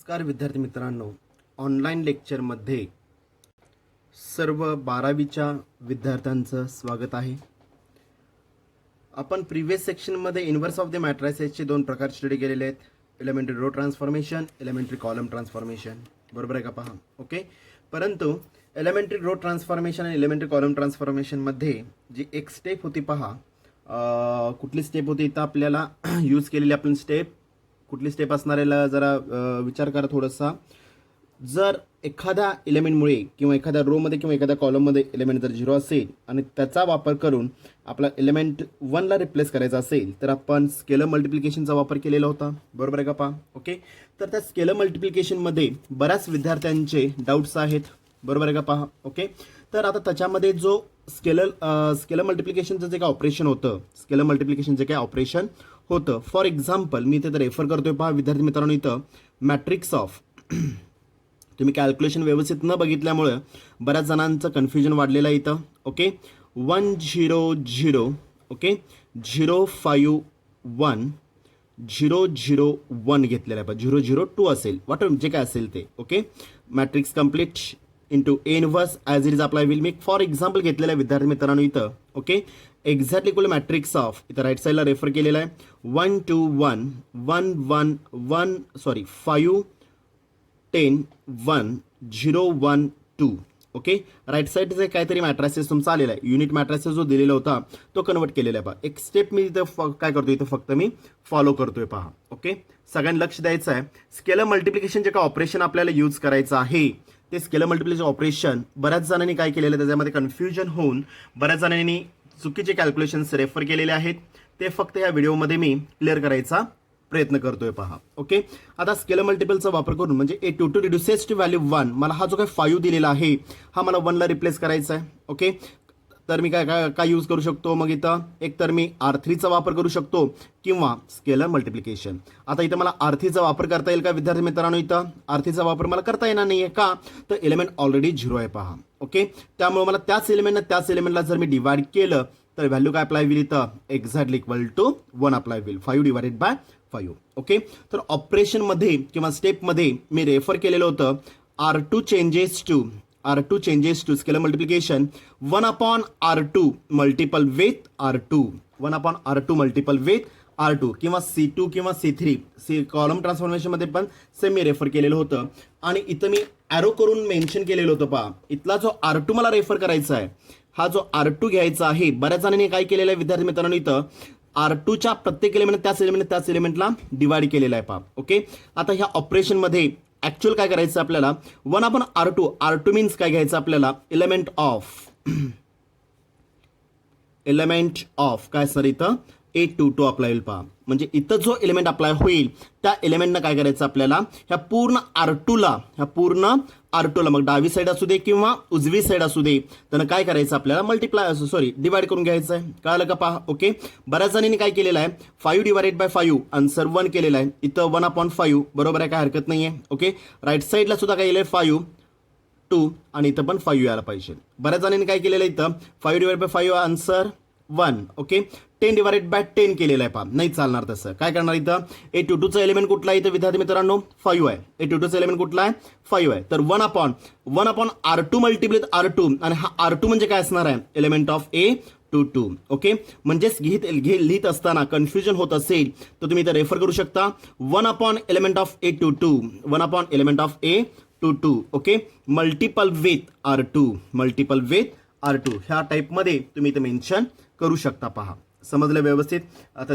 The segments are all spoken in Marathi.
नमस्कार विद्यार्थी मित्रांनो, ऑनलाईन लेक्चरमध्ये सर्व 12वीच्या विद्यार्थ्यांचं स्वागत आहे. आपण प्रिव्हियस सेक्शनमध्ये इन्व्हर्स ऑफ द मॅट्रिसेसचे दोन प्रकार स्टडी केलेले आहेत. Elementary row transformation, elementary column transformation. बरोबर आहे का? पहा. ओके. परंतु एलिमेंटरी रो ट्रान्सफॉर्मेशन आणि एलिमेंटरी कॉलम ट्रान्सफॉर्मेशनमध्ये जी एक स्टेप होती पहा, कुठली स्टेप होती इथं आपल्याला यूज केलेली आपण स्टेप कुठली स्टेप असणाऱ्याला जरा विचार करा थोडासा. जर एखाद्या एलिमेंटमुळे किंवा एखाद्या रोमध्ये किंवा एखाद्या कॉलममध्ये एलिमेंट जर 0 असेल आणि त्याचा वापर करून आपला एलिमेंट 1ला रिप्लेस करायचा असेल तर आपण स्केलर मल्टिप्लिकेशनचा वापर केलेला होता. बरोबर आहे का? पहा. ओके. तर त्या स्केलर मल्टिप्लिकेशनमध्ये बऱ्याच विद्यार्थ्यांचे डाऊट्स आहेत. बरोबर आहे का? पहा. ओके. तर आता त्याच्यामध्ये जो स्केलर मल्टिप्लिकेशनचं जे काय ऑपरेशन होतं, स्केलर मल्टिप्लिकेशन जे काय ऑपरेशन होतं, फॉर एक्झाम्पल मी इथे रेफर करतोय पहा विद्यार्थी मित्रांनो. इथं मॅट्रिक्स ऑफ तुम्ही कॅल्क्युलेशन व्यवस्थित न बघितल्यामुळं बऱ्याच जणांचं कन्फ्युजन वाढलेलं आहे इथं. ओके. 1 0 0 ओके 0 5 1 0 0 1 घेतलेलं आहे पहा. 0 0 2 असेल वाट जे काय असेल ते. Okay. Matrix complete into A inverse as it is apply will. Me for example घेतलेलं आहे विद्यार्थी मित्रांनो इथं. Okay. Exactly equal matrix of इथं राईट साईडला रेफर केलेला आहे 1 2 1 1 1 1 सॉरी 5 10 1 0 1 2. ओके. राईट साईडचे काहीतरी मॅट्रिसेस तुमचा आलेला आहे. युनिट मॅट्रिसेस जो दिलेला होता तो कन्वर्ट केलेला आहे पहा. एक स्टेप मी इथं काय करतोय, इथं फक्त मी फॉलो करतोय पहा. ओके. सगळ्यांना लक्ष द्यायचं आहे. स्केलर मल्टिप्लिकेशन जे काय ऑपरेशन आपल्याला यूज करायचं आहे ते स्केलर मल्टिप्लिकेशन ऑपरेशन बऱ्याच जणांनी काय केलेलं आहे, त्याच्यामध्ये कन्फ्युजन होऊन बऱ्याच जणांनी चुकीचे कॅल्क्युलेशन्स रेफर केलेले आहेत. ते फक्त या व्हिडिओमध्ये मी क्लिअर करायचा प्रयत्न करतोय पहा. ओके. आता स्केलर मल्टिपलचा वापर करून म्हणजे A two two reduces to value 1, मला हा जो काही 5 दिलेला आहे हा मला 1ला रिप्लेस करायचा आहे. ओके. तर मी काय यूज करू शकतो मग इथं, एक तर मी R3चा वापर करू शकतो किंवा स्केलर मल्टिप्लिकेशन. आता इथं मला R3चा वापर करता येईल का विद्यार्थी मित्रांनो? इथं R3चा वापर मला करता येणार नाही आहे का, तर एलिमेंट ऑलरेडी 0 आहे पहा. ओके. त्यामुळे मला त्याच एलिमेंटला जर मी डिवाइड केलं तर व्हॅल्यू काय अप्लाय होईल इथं, एक्झॅक्टली इक्वल टू 1 अप्लाय होईल. 5 डिवायडेड बाय 5. ओके. तर ऑपरेशनमध्ये किंवा स्टेपमध्ये मी रेफर केलेलं होतं R2 changes to scalar multiplication 1 upon R2 multiple with R2 1 upon R2 multiple with R2 किंवा C2 किंवा C3 कॉलम ट्रान्सफॉर्मेशनमध्ये पण सेम मी रेफर केलेलं होतं. आणि इथं मी ॲरो करून मेन्शन केलेलं होतं पहा. इथला जो R2 मला रेफर करायचा आहे, हा जो R2 घ्यायचा आहे, बऱ्याच जणांनी काय केलेलं आहे विद्यार्थी मित्रांनो, इथं R2च्या प्रत्येक त्याच एलिमेंटला डिवाइड केलेला आहे पहा. ओके. आता ह्या ऑपरेशनमध्ये ॲक्च्युअल काय करायचं आपल्याला, 1 अपॉन R2 मीन्स काय घ्यायचं आपल्याला, एलिमेंट ऑफ काय सर इथं A22 अप्लाय होईल पहा. म्हणजे इथं जो एलिमेंट अप्लाय होईल त्या एलिमेंटनं काय करायचं आपल्याला, ह्या पूर्ण R2ला मग डावी साईड असू दे किंवा उजवी साईड असू दे, त्यानं काय करायचं आपल्याला डिवाइड करून घ्यायचं आहे. कळलं का? पहा. ओके. बऱ्याच जणांनी काय केलेलं आहे, 5 डिवायडेड बाय 5 आन्सर 1 केलेला आहे. इथं 1 अपॉन 5 बरोबर आहे, काय हरकत नाही आहे. ओके. राईट साईडला सुद्धा काय केलं आहे 5 2 आणि इथं पण 5 यायला पाहिजे. बऱ्याच जणांनी काय केलेलं आहे, इथं 5 divide by 5 answer 1. Okay. 10 divided by 10 केलेलं आहे पहा. नाही चालणार तसं. काय करणार इथं, A22चा एलिमेंट कुठला आहे इथं विद्यार्थी मित्रांनो, 5 आहे. A22चा एलिमेंट कुठला आहे, 5 आहे. तर 1 अपॉन R2 मल्टिप्लिट R2 आणि हा R2 म्हणजे काय असणार आहे, एलिमेंट ऑफ A22. ओके. म्हणजेच लिहित असताना कन्फ्युजन होत असेल तर तुम्ही इथं रेफर करू शकता 1 upon element of A22 okay multiple with R2 ह्या टाईपमध्ये तुम्ही इथं मेन्शन करू शकता पहा. समजलं व्यवस्थित? आता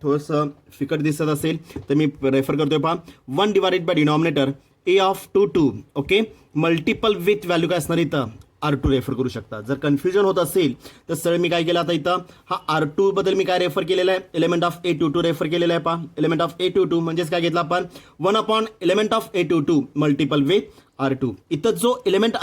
थोडंसं फिकट दिसत असेल तर मी रेफर करतोय पहा 1 divided by denominator A22 okay multiple with value काय असणार इथं R2 रेफर करू शकता. जर कन्फ्युजन होत असेल तर सरळ मी काय केलं, आता इथं हा R2 बद्दल मी काय रेफर केलेला आहे, एलिमेंट ऑफ A22 रेफर केलेला आहे पहा. एलिमेंट ऑफ A22 म्हणजेच काय घेतलं आपण 1 upon element of A22 multiple with R2. इथं जो एलिमेंट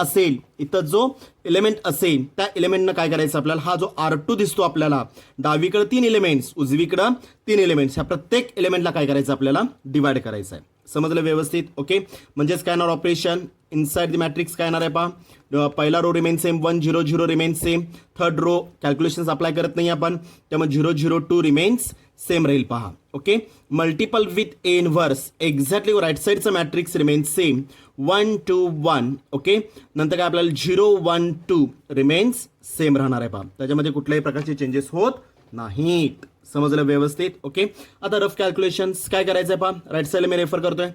असेल त्या एलिमेंटनं काय करायचं आपल्याला, हा जो R2 दिसतो आपल्याला डावीकडे 3 एलिमेंट्स उजवीकडं 3 एलिमेंट्स, ह्या प्रत्येक एलिमेंटला काय करायचं आपल्याला डिवाइड करायचं आहे. समजलं व्यवस्थित? ओके, म्हणजेच काय येणार ऑपरेशन इनसाइड द मॅट्रिक्स काय येणार आहे पहा, पहिला row remain same 1 0 0 remain same, third row calculations apply करत नाही आपण, त्यामुळे 0 0 2 रिमेन्स सेम राहील पहा. Okay, multiple with A inverse exactly right साईडचं मॅट्रिक्स रिमेन सेम 1 2 1. ओके, नंतर काय आपल्याला 0 1 2 रिमेन्स सेम राहणार आहे पहा, त्याच्यामध्ये कुठल्याही प्रकारचे चेंजेस होत नाहीत. समजलं व्यवस्थित? ओके, आता रफ कॅल्क्युलेशन्स काय करायचं आहे पहा, राईट साईडला मी रेफर करतोय.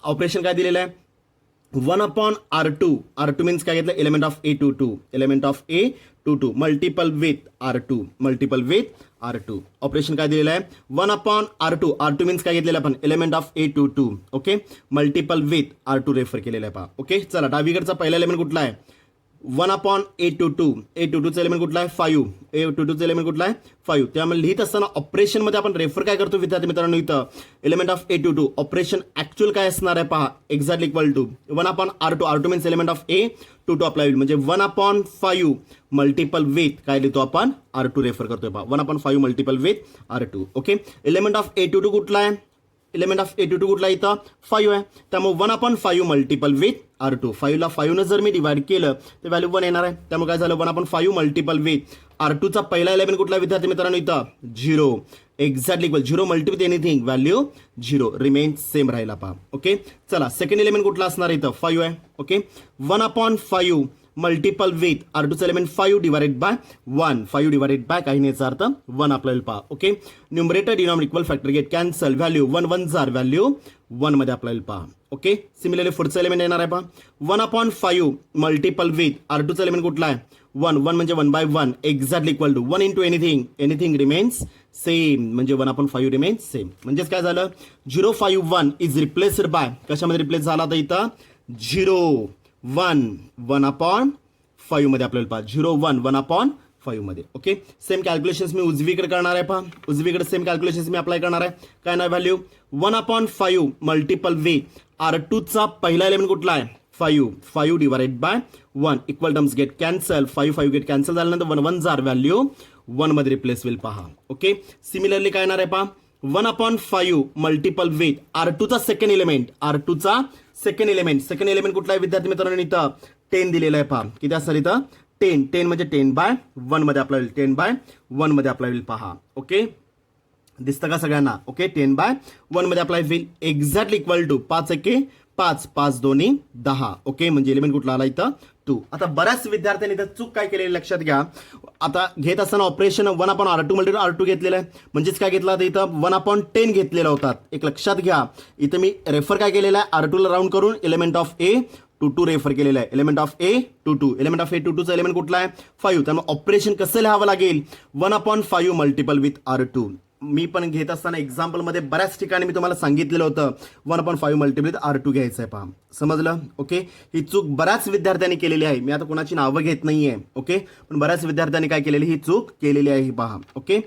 ऑपरेशन काय दिलेलं आहे, 1/R2. R2 मीन्स काय घेतलं, element of A two two, element of A two two multiple with R2, multiple with R2. Operation काय दिलेलं आहे, 1/R2. R2 मीन्स काय घेतलेलं आपण, element of A two two. Okay, multiple with R2 refer केलेलं आहे पहा. ओके, चला डावीकडचा पहिला एलिमेंट कुठला आहे, 1/A22. A22चा एलिमेंट कुठला आहे, 5. A22चा एलिमेंट कुठला आहे, 5. त्यामुळे लिहित असताना ऑपरेशनमध्ये आपण रेफर काय करतो विद्यार्थी मित्रांनो, इथं element of A22. Operation actual काय असणार आहे पहा, exactly equal to 1/R2. R2 means element of A22 apply होईल, म्हणजे 1/5 मल्टिपल विथ काय लिहितो आपण, R2 रेफर करतोय पहा, 1/5 multiple with R2. Okay, element of A22 कुठला आहे, एलिमेंट ऑफ A22 कुठला आहे इथं, 5 आहे, त्यामुळे 1/5 मल्टिपल विथ R2. 5 ला 5 न जर मी डिवाइड केलं तर व्हॅल्यू 1 येणार आहे, त्यामुळे काय झालं 1/5 मल्टिपल विथ R2चा पहिला एलिमेंट कुठला विद्यार्थी मित्रांनो इथं, 0. Exactly equal 0 multi with anything, value 0 remain same राहिला पहा. ओके, चला सेकंड एलिमेंट कुठला असणार इथं, 5 आहे. ओके, 1/5 मल्टिपल विथ R2चा element 5 divided by 1. 5 divided by काही नाही याचा अर्थ 1 आपल्याला पहा. Okay, numerator denominator equal factor get cancel, value 1 1 जार, व्हॅल्यू 1 मध्ये आपल्याला पहा. ओके, सिमिलरली पुढचा एलिमेंट येणार आहे पहा, 1/5 मल्टिपल विथ R2चा एलिमेंट कुठला आहे, 1. 1 म्हणजे 1/1 exactly equal to 1 into anything, anything remains same, म्हणजे 1/5 रिमेन्स सेम. म्हणजेच काय झालं, 0 5 1 इज रिप्लेस्ड बाय, कशामध्ये रिप्लेस झाला तर इथं 0 1 1/5 मध्ये आपल्याला पहा, 0 1 1/5 मध्ये. ओके, सेम कॅल्क्युलेशन्स मी उजवीकडे करणार आहे पहा, उजवीकडे सेम कॅल्क्युलेशन्स मी अप्लाय करणार आहे. काय ना व्हॅल्यू 1/5 मल्टिपल विथ R2चा पहिला एलिमेंट कुठला आहे, 5. 5 divided by 1 equal terms get cancel, 5 5 get cancel झाल्यानंतर 1 1 जार, व्हॅल्यू 1 मध्ये रिप्लेस होईल पहा. ओके, सिमिलरली काय येणार आहे पहा, 1/5 मल्टिपल विथ R2चा सेकंड एलिमेंट, R2चा सेकंड एलिमेंट कुठला आहे विद्यार्थी मित्रांनो इथं 10 दिलेला आहे पहा, किती असणार इथं 10. 10 म्हणजे 10/1 मध्ये अप्लाय होईल, 10/1 मध्ये अप्लाय होईल पहा. ओके, दिसतं का सगळ्यांना? ओके, 10/1 मध्ये अप्लाय होईल, एक्झॅक्टली इक्वल टू 5 1 5 5 2 10. ओके, म्हणजे एलिमेंट कुठला आला इथं 2. आता बऱ्याच विद्यार्थ्यांनी इथं चूक काय केलेली लक्षात घ्या, आता घेत असताना ऑपरेशन 1/R2 मल्टिपल R2 घेतलेलं आहे, म्हणजेच काय घेतलं तर इथं 1/10 घेतलेला होता. एक लक्षात घ्या, इथं मी रेफर काय केलेला आहे, R2 ला राऊंड करून एलिमेंट ऑफ A22 रेफर केलेला आहे, element of A22. Element of A22चा एलिमेंट कुठला आहे, 5. त्यामुळे ऑपरेशन कसं लिहावं लागेल, 1/5 मल्टिपल विथ R2. मी पण घेत असताना एक्झाम्पलमध्ये बऱ्याच ठिकाणी मी तुम्हाला सांगितलेलं होतं 1/5 मल्टिपल विथ R2 घ्यायचं आहे पहा. समजलं? ओके, ही चूक बऱ्याच विद्यार्थ्यांनी केलेली आहे, मी आता कोणाची नावं घेत नाहीये. ओके, पण बऱ्याच विद्यार्थ्यांनी काय केलेली, ही चूक केलेली आहे ही पहा. ओके,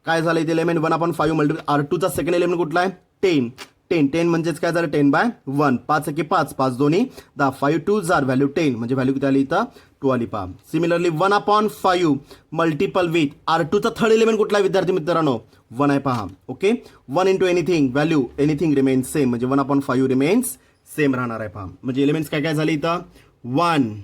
काय झालं इथे एलिमेंट 1/5 मल्टिपल R2चा सेकंड एलिमेंट कुठला आहे, 10. 10 म्हणजेच काय झालं 10/1, 5 1 5 5 2 10, 5 2 जार, व्हॅल्यू 10, म्हणजे व्हॅल्यू किती आली इथं 2 आली पहा. सिमिलरली 1/5 मल्टिपल विथ R2चा थर्ड एलिमेंट कुठला आहे विद्यार्थी मित्रांनो, 1 आहे पहा. Okay, 1 into anything, value anything remains same, म्हणजे 1/5 रिमेन्स सेम राहणार आहे पहा. म्हणजे एलिमेंट्स काय काय झाले इथं 1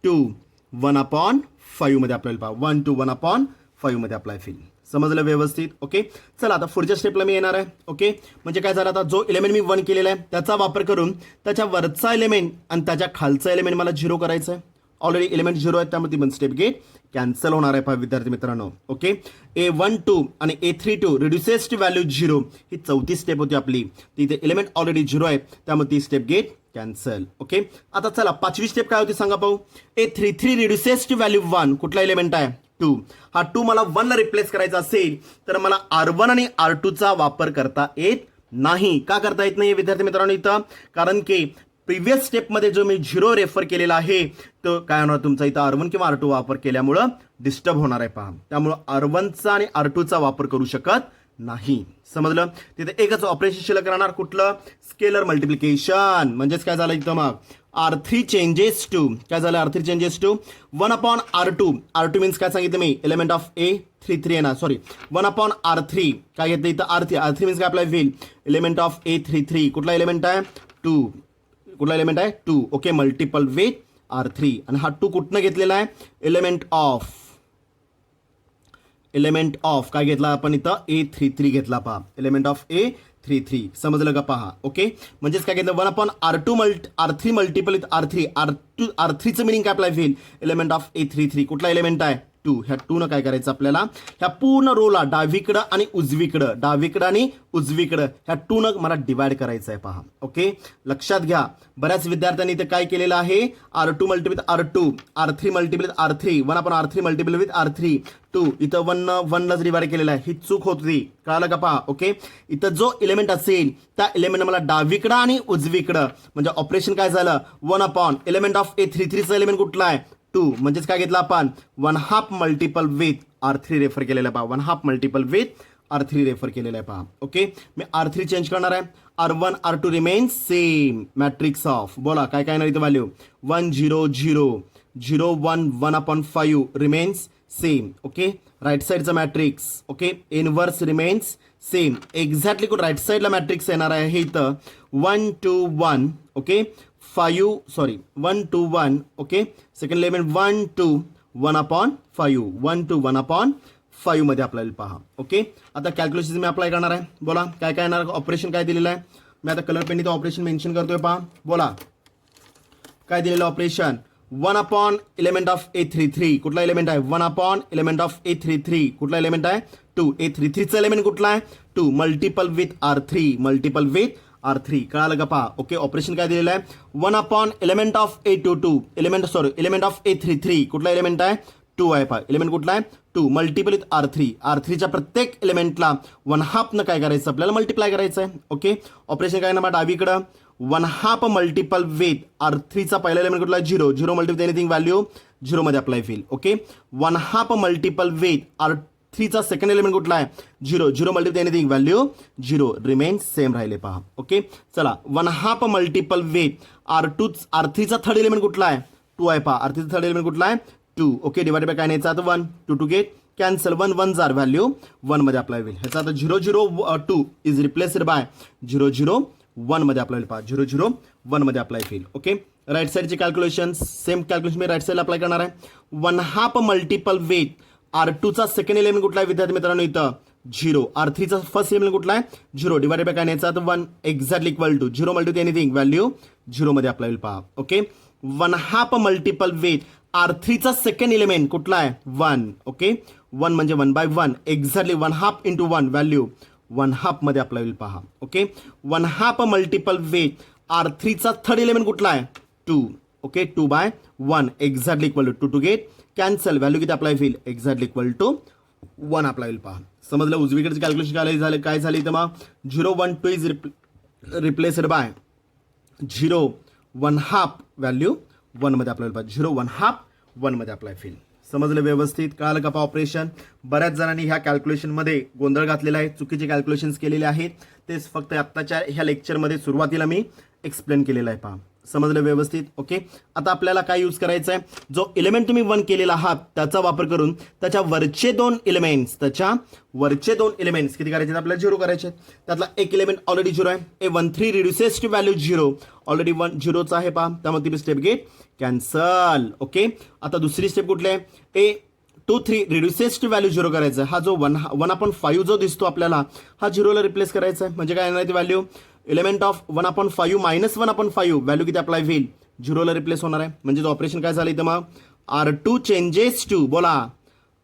2 1/5 मध्ये आपल्याला पहा, 1 2 1/5 मध्ये अप्लाय होईल. समजलं व्यवस्थित? ओके, चला आता पुढच्या स्टेपला मी येणार आहे. ओके, म्हणजे काय झालं, आता जो एलिमेंट मी 1 केलेला आहे त्याचा वापर करून त्याच्या वरचा एलिमेंट आणि त्याच्या खालचा एलिमेंट मला 0 करायचं आहे. ऑलरेडी एलिमेंट 0 आहे, त्यामुळे ती 1 स्टेप गेट कॅन्सल होणार आहे पहा विद्यार्थी मित्रांनो. ओके, A12 आणि A32 रिड्युसेस टू व्हॅल्यू 0, ही चौथी स्टेप होती आपली. तिथे एलिमेंट ऑलरेडी 0 आहे, त्यामुळे ती स्टेप गेट कॅन्सल. ओके, आता चला पाचवी स्टेप काय होती सांगा पाहू. A33 रिड्युसेस टू व्हॅल्यू 1, कुठला एलिमेंट आहे 2. हा 2 मला 1 ला रिप्लेस करायचा असेल तर मला R1 आणि R2चा वापर करता येत नाही. का करता येत नाही विद्यार्थी मित्रांनो इथं, कारण की प्रिव्हियस स्टेपमध्ये जो मी 0 रेफर केलेला आहे तो काय होणार तुमचा इथं R1 किंवा R2 वापर केल्यामुळं डिस्टर्ब होणार आहे पहा. त्यामुळं R1चा आणि R2चा वापर करू शकत नाही. समजलं? तिथे एकच ऑपरेशन शिल्लक राहणार, कुठलं, स्केलर मल्टिप्लिकेशन. म्हणजेच काय झालं इथं मग R3 चेंजेस टू काय झालं R3 changes to 1 upon R2 R2 means काय सांगितलं मी एलिमेंट ऑफ A 3 येणार सॉरी 1 अपॉन R3 काय घेतलं इथं R3 मीन्स काय अप्लाय होईल एलिमेंट ऑफ A 3 कुठला एलिमेंट आहे 2 कुठला एलिमेंट आहे 2 ओके मल्टिपल विथ R3 आणि हा 2 कुठनं घेतलेला आहे एलिमेंट ऑफ काय घेतला आपण इथं A33 घेतला पहा एलिमेंट ऑफ A33 समजलं का पहा ओके म्हणजेच काय घेतलं 1 अपॉन R3 मल्टिपल विथ R3चं मिनिंग काय अप्लाय होईल एलिमेंट ऑफ A33 कुठला एलिमेंट आहे 2 ह्या 2 न काय करायचं आपल्याला ह्या पूर्ण रोला डावीकडं आणि उजवीकडं ह्या 2 न मला डिवाइड करायचं आहे पहा ओके लक्षात घ्या बऱ्याच विद्यार्थ्यांनी इथे काय केलेलं आहे R2 multiple with R2 R3 multiple with R3 1 upon R3 multiple with R3 2 इथं 1 लाच डिवाइड केलेलं आहे ही चूक होती कळालं का पहा ओके इथं जो एलिमेंट असेल त्या एलिमेंट मला डावीकडं आणि उजवीकडं म्हणजे ऑपरेशन काय झालं 1 अपॉन एलिमेंट ऑफ A33चं एलिमेंट कुठला आहे 2 म्हणजेच काय घेतलं आपण 1/2 मल्टिपल विथ R3 रेफर केलेला आहे पहा 1/2 मल्टिपल विथ R3 रेफर केलेला आहे पहा ओके मी R3 चेंज करणार आहे R1 R2 remains same matrix of बोला काय काय नाही इथं value 1 0 0 0 1 1/5 remains same okay right साईडचा matrix okay inverse remains same exactly कुठं राईट साईडला मॅट्रिक्स येणार आहे हे इथं 1 2 1 ओके 1 2 1 ओके सेकंड एलिमेंट 1 2 1/5 1 2 1/5 मध्ये आपल्याला पहा ओके आता कॅल्क्युलेशन मी अप्लाय करणार आहे बोला काय काय येणार ऑपरेशन काय दिलेलं आहे मी आता कलर पेन इथं ऑपरेशन मेन्शन करतोय पहा बोला काय दिलेलं operation 1 upon element of A33 कुठला एलिमेंट आहे 1 अपॉन एलिमेंट ऑफ A33 कुठला एलिमेंट आहे 2 A33चं एलिमेंट कुठला आहे 2 मल्टिपल विथ R3 कळालं का पहा ओके ऑपरेशन काय दिलेलं आहे 1 upon element of A22 element of A33 कुठला एलिमेंट आहे 2 आहे पहा एलिमेंट कुठला आहे 2 मल्टिपल विथ R3च्या प्रत्येक एलिमेंटला 1/2 न काय करायचं आपल्याला मल्टिप्लाय करायचं आहे ओके ऑपरेशन काय ना डावीकडं 1/2 मल्टिपल विथ R3चा पहिला एलिमेंट कुठला 0 मल्टिपल एनिथिंग व्हॅल्यू 0 मध्ये अप्लाय होईल ओके 1/2 मल्टिपल विथ R3चा सेकंड एलिमेंट कुठला आहे 0 multiple anything value 0 remains same राहिले पहा ओके चला 1/2 मल्टिपल विथ R3चा थर्ड एलिमेंट कुठला आहे 2 आहे पहा R3चा थर्ड एलिमेंट कुठला आहे 2 ओके डिवाइड बाय काय नाही आता 1 2 टू गेट कॅन्सल 1 1 जार व्हॅल्यू 1 मध्ये अप्लाय होईल ह्याचा आता 0 0 2 इज रिप्लेस्ड बाय 0 0 1 मध्ये अप्लाय होईल पहा 0 0 1 मध्ये अप्लाय होईल ओके राईट साईडचे कॅल्क्युलेशन सेम कॅल्क्युलेशन मी राईट साईडला अप्लाय करणार आहे 1/2 मल्टिपल विथ R2चा सेकंड एलिमेंट कुठला आहे विद्यार्थी मित्रांनो इथं 0 R3चा फर्स्ट एलिमेंट कुठला आहे 0 डिवाइडेड बाय काय नाही आता 1 exactly equal to 0 multiple anything value 0 मध्ये अप्लाय होईल पहा ओके 1/2 मल्टिपल विथ R3चा सेकंड एलिमेंट कुठला आहे 1 ओके 1 म्हणजे 1/1 एक्झॅक्टली 1/2 इंटू 1 व्हॅल्यू 1/2 मध्ये अप्लाय होईल पहा ओके 1/2 मल्टिपल विथ R3चा थर्ड एलिमेंट कुठला आहे 2 okay 2/1 exactly equal to 2 to get cancel value किती अप्लाय होईल एक्झॅक्टली इक्वल टू 1 अप्लाय होईल पहा समजलं उजवीकडचे कॅल्क्युलेशन काय झालं इथं मग 0 1 2 इज रिप्लेस्ड बाय 0 1/2 व्हॅल्यू 1 मध्ये अप्लाय होईल पहा 0 1/2 1 मध्ये अप्लाय होईल समजलं व्यवस्थित कळालं का ऑपरेशन बऱ्याच जणांनी ह्या कॅल्क्युलेशनमध्ये गोंधळ घातलेला आहे चुकीचे कॅल्क्युलेशन्स केलेले आहेत तेच फक्त आत्ताच्या ह्या लेक्चरमध्ये सुरुवातीला मी एक्सप्लेन केलेलं आहे पहा समजलं व्यवस्थित ओके आता आपल्याला काय यूज करायचं आहे जो एलिमेंट तुम्ही 1 केलेला आहात त्याचा वापर करून त्याच्या वरचे दोन एलिमेंट्स किती करायचे आपल्याला 0 करायचे त्यातला एक एलिमेंट ऑलरेडी 0 आहे A13 reduces to value 0 already 1 0चा आहे पहा त्यामुळे ती स्टेप गेट कॅन्सल ओके आता दुसरी स्टेप कुठली आहे A23 रिड्युसेस टू व्हॅल्यू 0 करायचा हा जो 1/5 जो दिसतो आपल्याला हा 0 ला रिप्लेस करायचा आहे म्हणजे काय येणार आहे value element of 1/5 minus 1/5 value किती अप्लाय होईल 0 ला रिप्लेस होणार आहे म्हणजे ऑपरेशन काय झालं इथं मग R2 चेंजेस टू बोला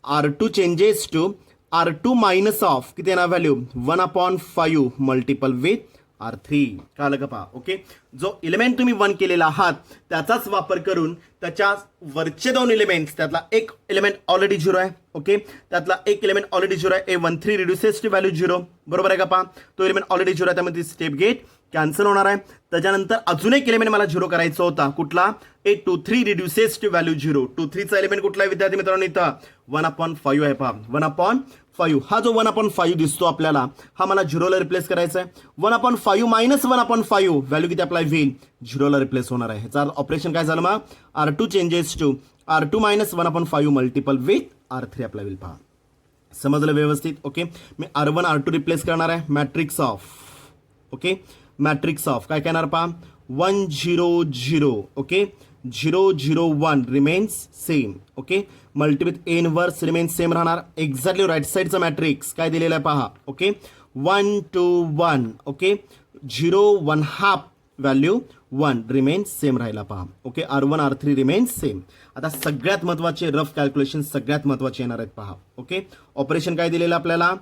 R2 changes to R2 minus of किती येणार व्हॅल्यू 1/5 मल्टिपल विथ R3 कळलं का पहा ओके जो एलिमेंट तुम्ही 1 केलेला आहात त्याचाच वापर करून त्याच्या वरचे दोन एलिमेंट्स त्यातला एक एलिमेंट ऑलरेडी 0 आहे ओके त्यातला एक एलिमेंट ऑलरेडी 0 आहे A13 रिड्युसेस टू व्हॅल्यू 0 बरोबर आहे का पहा तो एलिमेंट ऑलरेडी 0 आहे त्यामध्ये स्टेप गेट कॅन्सल होणार आहे त्याच्यानंतर अजून एक एलिमेंट मला 0 करायचा होता कुठला A23 रिड्युसेस टू व्हॅल्यू 0 23चा एलिमेंट कुठला आहे विद्यार्थी मित्रांनो इथं 1/5 आहे पहा 5 हा जो 1/5 दिसतो आपल्याला हा मला 0ला रिप्लेस करायचा आहे. 1/5 मायनस 1/5 व्हॅल्यू किती अप्लाय होईल 0ला रिप्लेस होणार आहे. ह्याचा ऑपरेशन काय झालं मग R2 changes to R2 minus 1/5 multiple with R3 apply होईल. पहा समजलं व्यवस्थित. ओके मी R1 R2 रिप्लेस करणार आहे. Matrix of okay matrix of काय करणार पहा 1 0 0 okay 0 0 1 remains same. Okay multi with A inverse remains same राहणार. एक्झॅक्टली राईट साईडचा मॅट्रिक्स काय दिलेला आहे पहा. Okay 1 2 1 okay 0 1 half value 1 remains same राहिला पहा. Okay R1 R3 remains same. आता सगळ्यात महत्त्वाचे रफ कॅल्क्युलेशन सगळ्यात महत्त्वाचे येणार आहेत पहा. ओके ऑपरेशन काय दिलेलं आपल्याला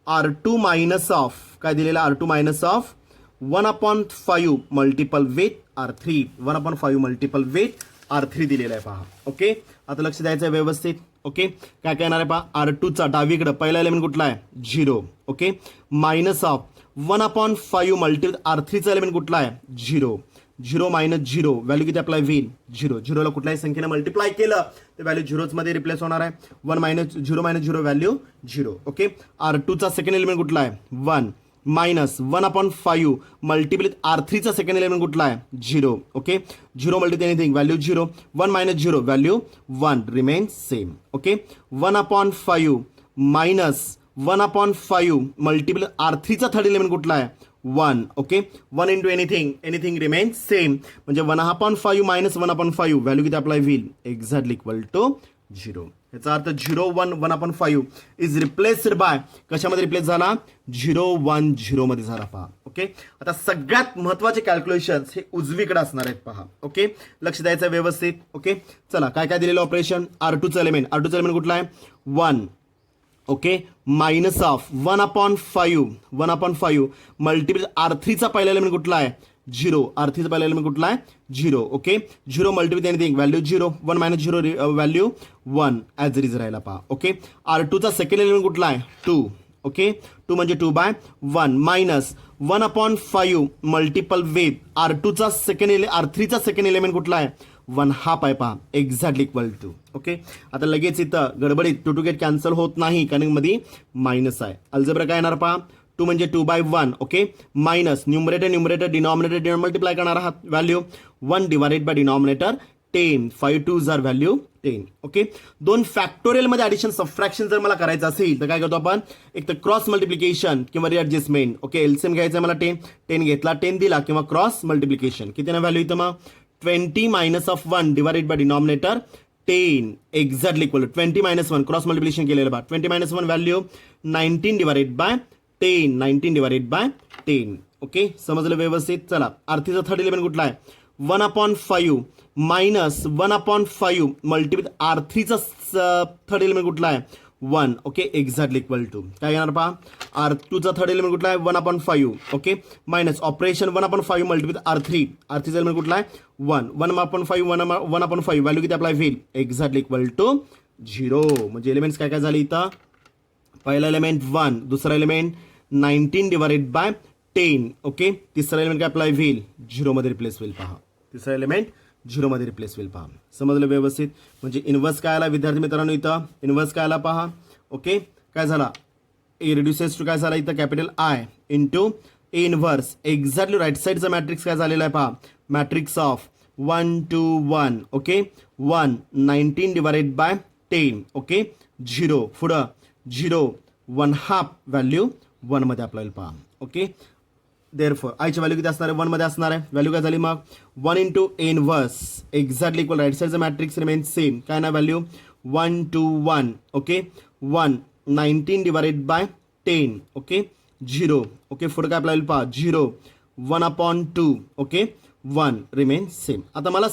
R2 मायनस ऑफ काय दिलेलं R2 minus of 1/5 multiple with R3 1/5 multiple with R3 दिलेला आहे पहा. ओके आता लक्ष द्यायचं आहे व्यवस्थित. ओके काय काय येणार आहे पहा R2चा डावीकडं पहिला एलिमेंट कुठला आहे 0 ओके मायनस ऑफ 1/5 मल्टिपल R3चा एलिमेंट कुठला आहे 0 0 मायनस 0 व्हॅल्यू किती अप्लाय होईल 0 0ला कुठल्याही संख्येने मल्टिप्लाय केलं तर व्हॅल्यू 0च मध्ये रिप्लेस होणार आहे. 1 मायनस 0 व्हॅल्यू 0. ओके R2चा सेकंड एलिमेंट कुठला आहे 1 मायनस 1/5 मल्टिपल R3चा सेकंड एलिमेंट कुठला आहे 0. Okay 0 multiple anything value 0 1 minus 0 value 1 remains same. Okay 1/5 minus 1/5 multiple R3चा थर्ड एलिमेंट कुठला आहे 1. Okay 1 into anything remains same म्हणजे 1/5 मायनस 1/5 व्हॅल्यू किती अप्लाय होईल एक्झॅक्टली इक्वल टू 0. याचा अर्थ 0 1 1/5 इज रिप्लेस्ड बाय कशामध्ये रिप्लेस झाला 0 1 0 मध्ये झाला पहा. ओके आता सगळ्यात महत्त्वाचे कॅल्क्युलेशन्स हे उजवीकडे असणार आहेत पहा. ओके लक्ष द्यायचं व्यवस्थित. ओके चला काय काय दिलेलं ऑपरेशन R2चा एलिमेंट कुठला आहे 1 ओके मायनस ऑफ 1/5 मल्टिपल R3चा पहिला एलिमेंट कुठला आहे 0 R3चा पहिला एलिमेंट कुठला आहे 0. Okay 0 multiple anything value 0 1 minus 0 value 1 as it is राहिला पहा. ओके R2चा सेकंड एलिमेंट कुठला आहे 2 ओके 2 म्हणजे 2/1 मायनस 1/5 मल्टिपल विथ R3चा सेकंड एलिमेंट कुठला आहे 1 हाफ आहे पहा एक्झॅक्टली इक्वल टू. ओके आता लगेच इथं गडबडीत 2 गेट कॅन्सल होत नाही कारण मध्ये मायनस आहे. अल्जेब्रा काय येणार पहा 2 म्हणजे 2/1 okay minus numerator denominator multiply करणार आहात value 1 divided by denominator 10 5 2 are value 10. Okay दोन फॅक्टोरियल मध्ये ॲडिशन सबट्रॅक्शन जर मला करायचं असेल तर काय करतो आपण एक तर क्रॉस मल्टिप्लिकेशन किंवा रिअडजस्टमेंट. ओके एलसीएम घ्यायचं मला 10 घेतला 10 दिला किंवा क्रॉस मल्टिप्लिकेशन किती ना व्हॅल्यू इथं मग 20 minus of 1 divided by denominator 10 exactly equal 20 minus 1 cross multiplication केलेलं बा 20 minus 1 value 19 divided by 10. Okay समजलं व्यवस्थित. चला R3चा थर्ड एलिमेंट कुठला आहे 1/5 मायनस 1/5 मल्टिपल R3चा थर्ड एलिमेंट कुठला आहे 1 ओके एक्झॅक्टली इक्वल टू काय येणार पहा R2चा थर्ड एलिमेंट कुठला आहे 1/5 ओके मायनस ऑपरेशन 1/5 मल्टिपल R3चा एलिमेंट कुठला आहे 1 1/5 व्हॅल्यू किती अप्लाय होईल एक्झॅक्टली इक्वल टू 0. म्हणजे एलिमेंट्स काय झाले इथं पहिला एलिमेंट 1 दुसरा एलिमेंट 19 डिवायडेड बाय 10 ओके तिसरा एलिमेंट काय अप्लाय होईल 0 मध्ये रिप्लेस होईल पहा तिसरा एलिमेंट 0 मध्ये रिप्लेस होईल पहा. समजलं व्यवस्थित. म्हणजे इन्व्हर्स काय आला विद्यार्थी मित्रांनो इथं इन्व्हर्स काय आला पहा. ओके काय झाला ए रिड्युसेस टू काय झाला इथं capital I into A inverse exactly right साईडचा मॅट्रिक्स काय झालेला आहे पहा matrix of 1 2 1 okay 1 19 divided by 10 okay 0 पुढं 0 1 हाफ व्हॅल्यू 1 मध्ये अप्लाय पहा. ओके देअरफॉर आयची व्हॅल्यू किती असणार आहे 1 मध्ये असणार आहे व्हॅल्यू काय झाली मग 1 into A inverse exactly equal right साईडचा मॅट्रिक्स रिमेन्स सेम काय ना value 1 2 1 okay 1 19 divided by 10 okay 0 okay पुढे काय अप्लाय पहा 0 1/2 ओके 1 रिमेन्स सेम. आता मला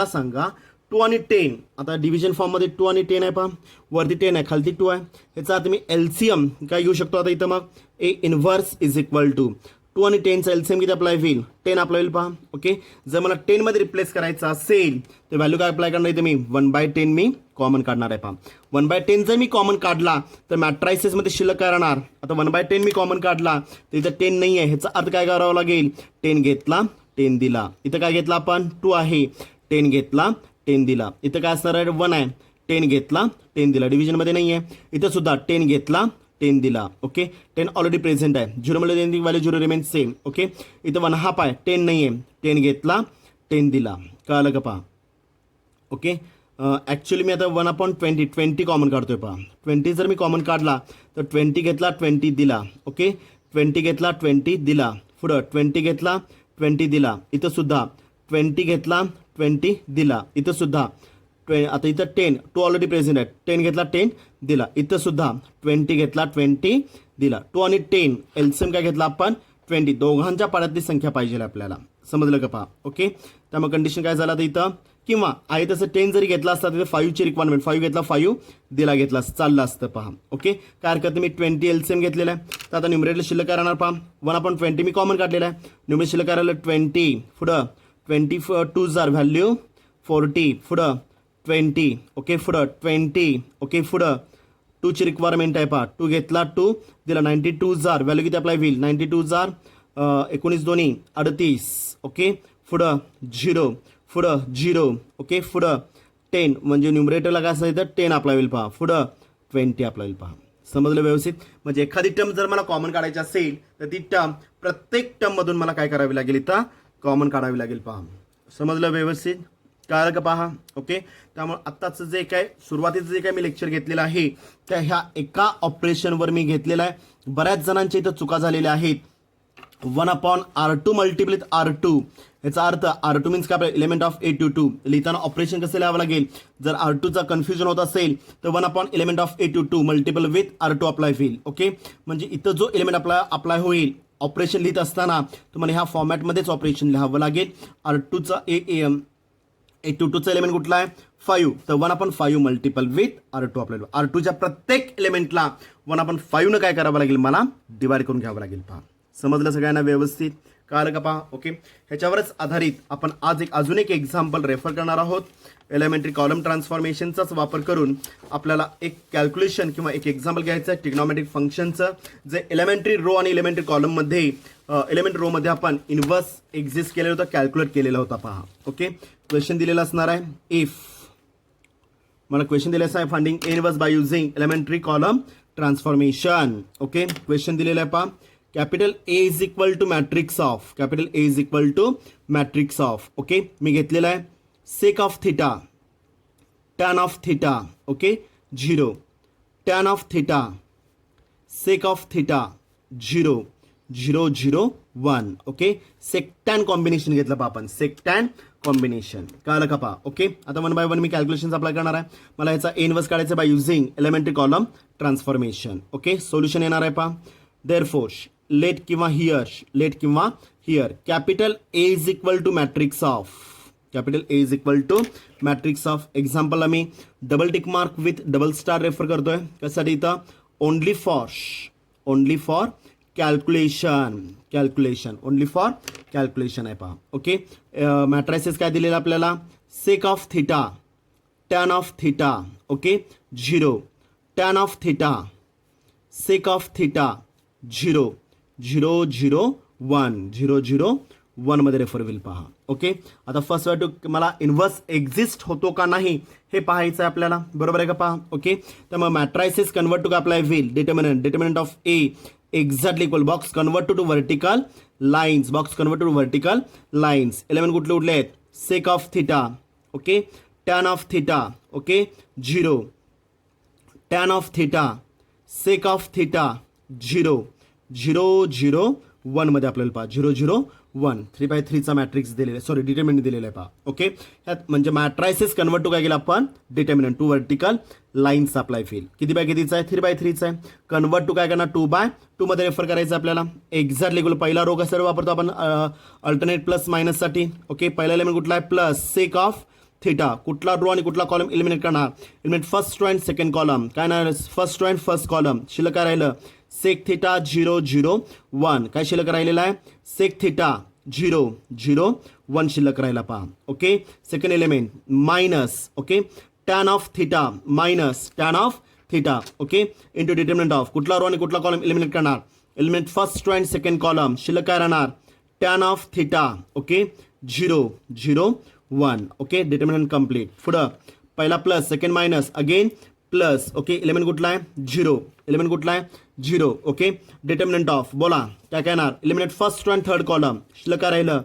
सांगा 2 आणि 10 आता डिव्हिजन फॉर्ममध्ये 2 आणि 10 आहे पहा वरती 10 आहे खालती 2 आहे ह्याचा आता मी एलसीएम काय घेऊ शकतो आता इथं मग ए इन्व्हर्स इज इक्वल टू 2 आणि 10चा एलसीएम किती अप्लाय होईल 10 अप्लाय होईल पहा. ओके जर मला 10 मध्ये रिप्लेस करायचं असेल तर व्हॅल्यू काय अप्लाय करणार इथे मी 1/10 मी कॉमन काढणार आहे पहा 1/10 जर मी कॉमन काढला तर मॅट्रायसेसमध्ये शिल्लक काय राहणार आता 1/10 मी कॉमन काढला तर इथं 10 नाही आहे ह्याचा अर्थ काय करावं लागेल 10 घेतला 10 दिला इथं काय घेतला आपण 2 आहे 10 घेतला 10 दिला इथं काय असणार आहे 1 आहे 10 घेतला 10 दिला. डिव्हिजनमध्ये नाही आहे. इथं सुद्धा 10 घेतला 10 दिला. ओके 10 ऑलरेडी प्रेझेंट आहे. 0 मध्ये 10 व्हॅल्यू 0 रिमेन सेम. ओके इथं 1/2 आहे 10 नाही आहे 10 घेतला 10 दिला. कळालं का पहा. ओके ॲक्च्युली मी आता 1/20 कॉमन काढतोय पहा. 20 जर मी कॉमन काढला तर 20 घेतला 20 दिला. ओके 20 घेतला 20 दिला. पुढं 20 घेतला 20 दिला. इथं सुद्धा 20 घेतला 20 दिला. इथं सुद्धा आता इथं 10 2 ऑलरेडी प्रेझेंट आहे. 10 घेतला 10 दिला. इथं सुद्धा 20 घेतला 20 दिला. 2 आणि 10 एलसीएम काय घेतला आपण 20. दोघांच्या पाड्यातली संख्या पाहिजे आपल्याला. समजलं का पहा. ओके त्यामुळे कंडिशन काय झालं तर इथं किंवा आहे तसं 10 जरी घेतला असता तिथे 5 ची रिक्वायरमेंट 5 घेतला 5 दिला घेतला चाललं असतं पहा. ओके काय हरकत मी 20 एलसीएम घेतलेला आहे. तर आता न्यूमरेटला शिल्लक काय राहणार पहा 1/20 मी कॉमन काढलेला आहे. न्यूमरेट शिल्लक काय राहिलं 20 पुढं 22 जार व्हॅल्यू 40 पुढं 20 ओके पुढं 20 ओके पुढं 2 ची रिक्वायरमेंट आहे पहा. 2 घेतला 2 दिला. 92 जार व्हॅल्यू किती अप्लाय होईल 92 जार 19 दोन्ही 38 ओके पुढं 0 पुढं 0 ओके पुढं 10 म्हणजे न्यूमरेटरला काय असायचं 10 अप्लाय होईल पहा. पुढं 20 अप्लाय होईल पहा. समजलं व्यवस्थित. म्हणजे एखादी टर्म जर मला कॉमन काढायची असेल तर ती टर्म प्रत्येक टर्ममधून मला काय करावी लागेल इथं कॉमन काढावी लागेल पहा. समजलं व्यवस्थित. कळलं का पहा. ओके त्यामुळे आत्ताचं जे काय सुरुवातीचं जे काय मी लेक्चर घेतलेलं आहे त्या ह्या एका ऑपरेशनवर मी घेतलेलं आहे. बऱ्याच जणांच्या इथं चुका झालेल्या आहेत. 1/R2 मल्टिप्ल विथ R2 याचा अर्थ R2 मीन्स काय आपल्या एलिमेंट ऑफ A to 2 लिहिताना ऑपरेशन कसं लिहावं लागेल. जर R2चा कन्फ्युजन होत असेल तर 1/एलिमेंट of A to 2 multiple with R2 apply होईल. ओके म्हणजे इथं जो एलिमेंट अप्लाय होईल ऑपरेशन लिहित असताना तुम्हाला ह्या फॉर्मॅटमध्येच ऑपरेशन लिहावं लागेल. R2चा A to 2चा एलिमेंट कुठला आहे 5 तर 1/5 मल्टिपल विथ R2 अप्लाय. R2च्या प्रत्येक एलिमेंटला 1/5 काय करावं लागेल मला डिवाइड करून घ्यावं लागेल पहा. समजलं सगळ्यांना व्यवस्थित. कळलं का पहा. ओके ह्याच्यावरच आधारित आपण आज अजून एक एक्झाम्पल रेफर करणार आहोत. एलिमेंटरी कॉलम ट्रान्सफॉर्मेशनचाच वापर करून आपल्याला एक कॅल्क्युलेशन किंवा एक एक्झाम्पल घ्यायचं आहे ट्रिग्नॉमेट्रिक फंक्शनचं जे एलिमेंटरी रो आणि एलिमेंटरी कॉलममध्ये एलिमेंटरी रोमध्ये आपण इन्व्हर्स एक्झिस्ट केलेलं होतं कॅल्क्युलेट केलेलं होता पहा. ओके क्वेश्चन दिलेला असणार आहे. इफ मला क्वेश्चन दिलेलं आहे finding inverse by using elementary column transformation. Okay question दिलेलं आहे पहा. Capital A is equal to matrix of capital A is equal to matrix of. Okay मी घेतलेला आहे sec of theta tan of theta okay 0 tan of theta sec of theta 0 0 0 1 okay sec tan combination घेतलं पहा आपण सेक टॅन कॉम्बिनेशन. कळलं का पहा. ओके आता 1 बाय 1 मी कॅल्क्युलेशन अप्लाय करणार आहे. मला याचा इन्व्हर्स काढायचं by using elementary column transformation. Okay solution येणार आहे पहा. देअरफोर लेट किंवा here capital A is equal to matrix of capital A is equal to matrix of. Example आम्ही double tick mark with double star refer करतोय कशासाठी इथं only for calculation only for calculation आहे पहा. ओके मॅट्रायसेस काय दिलेलं आपल्याला sec of theta tan of theta okay 0 tan of theta sec of theta 0 0 0 1 0 0 1 मध्ये रेफर होईल पहा. ओके आता फर्स्ट व्हॅल्यू मला इन्व्हर्स एक्झिस्ट होतो का नाही हे पाहायचं आहे आपल्याला. बरोबर आहे का पहा. ओके तर मग मॅट्रायसिस कन्वर्ट टू काय अप्लाय होईल determinant of A exactly equal box convert to vertical lines element कुठले आहेत sec of theta okay tan of theta okay 0 tan of theta sec of theta 0 0 0 1 मध्ये आपल्याला पहा 0 0 1 3/3चा मॅट्रिक्स दिलेला आहे सॉरी डिटर्मिनंट दिलेला आहे पहा. ओके ह्यात म्हणजे मॅट्रायसिस कन्वर्ट टू काय केलं आपण determinant to vertical lines apply feel किती बाय कितीचा आहे 3/3चा आहे. कन्वर्ट टू काय करणार 2/2 मध्ये रेफर करायचं आपल्याला. एक्झॅक्टली पहिला रो कसा वापरतो आपण अल्टरनेट प्लस मायनस साठी. ओके पहिला एलिमेंट कुठला आहे प्लस सेक ऑफ थिटा कुठला रो आणि कुठला कॉलम एलिमिनेट करणार element first row and second column काय ना first row and first column शिल्लक काय राहिलं सेक थिटा 0 0 1 काय शिल्लक राहिलेला आहे सेक थिटा 0 0 1 शिल्लक राहिला पहा. Okay second element minus okay tan of theta minus tan of theta okay into determinant of कुठला रो आणि कुठला कॉलम एलिमिनेट करणार element first row and second column शिल्लक काय राहणार tan of theta okay 0 0 1 okay determinant complete. पुढं पहिला plus, second minus, again plus. Okay, element कुठला आहे? 0. एलिमेंट कुठला आहे? 0. ओके, डिटर्मिनंट ऑफ बोला काय काय येणार? Eliminate first and third column. शिल्लक काय राहिलं?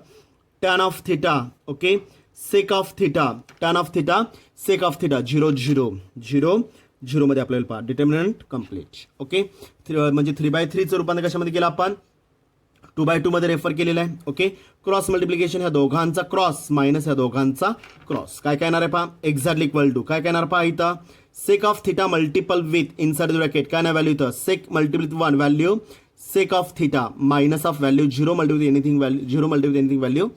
Tan of theta. Okay, sec of theta, tan of theta, sec of theta. 0 0 0 0 मध्ये आपल्याला पहा डिटर्मिनंट कम्प्लीट. ओके, म्हणजे 3/3चं रूपांतर कशामध्ये केलं आपण? 2/2 मध्ये रेफर केलेलं आहे. ओके, क्रॉस मल्टिप्लिकेशन ह्या दोघांचा क्रॉस मायनस ह्या दोघांचा क्रॉस. काय काय येणार आहे पहा? एक्झॅक्टली इक्वल टू काय काय येणार पहा इथं? Sec of theta multiple with inside the bracket काय नाही व्हॅल्यू इथं? Sec multiple with 1 value sec of theta minus of value 0 multiple with anything value 0 multiple with anything value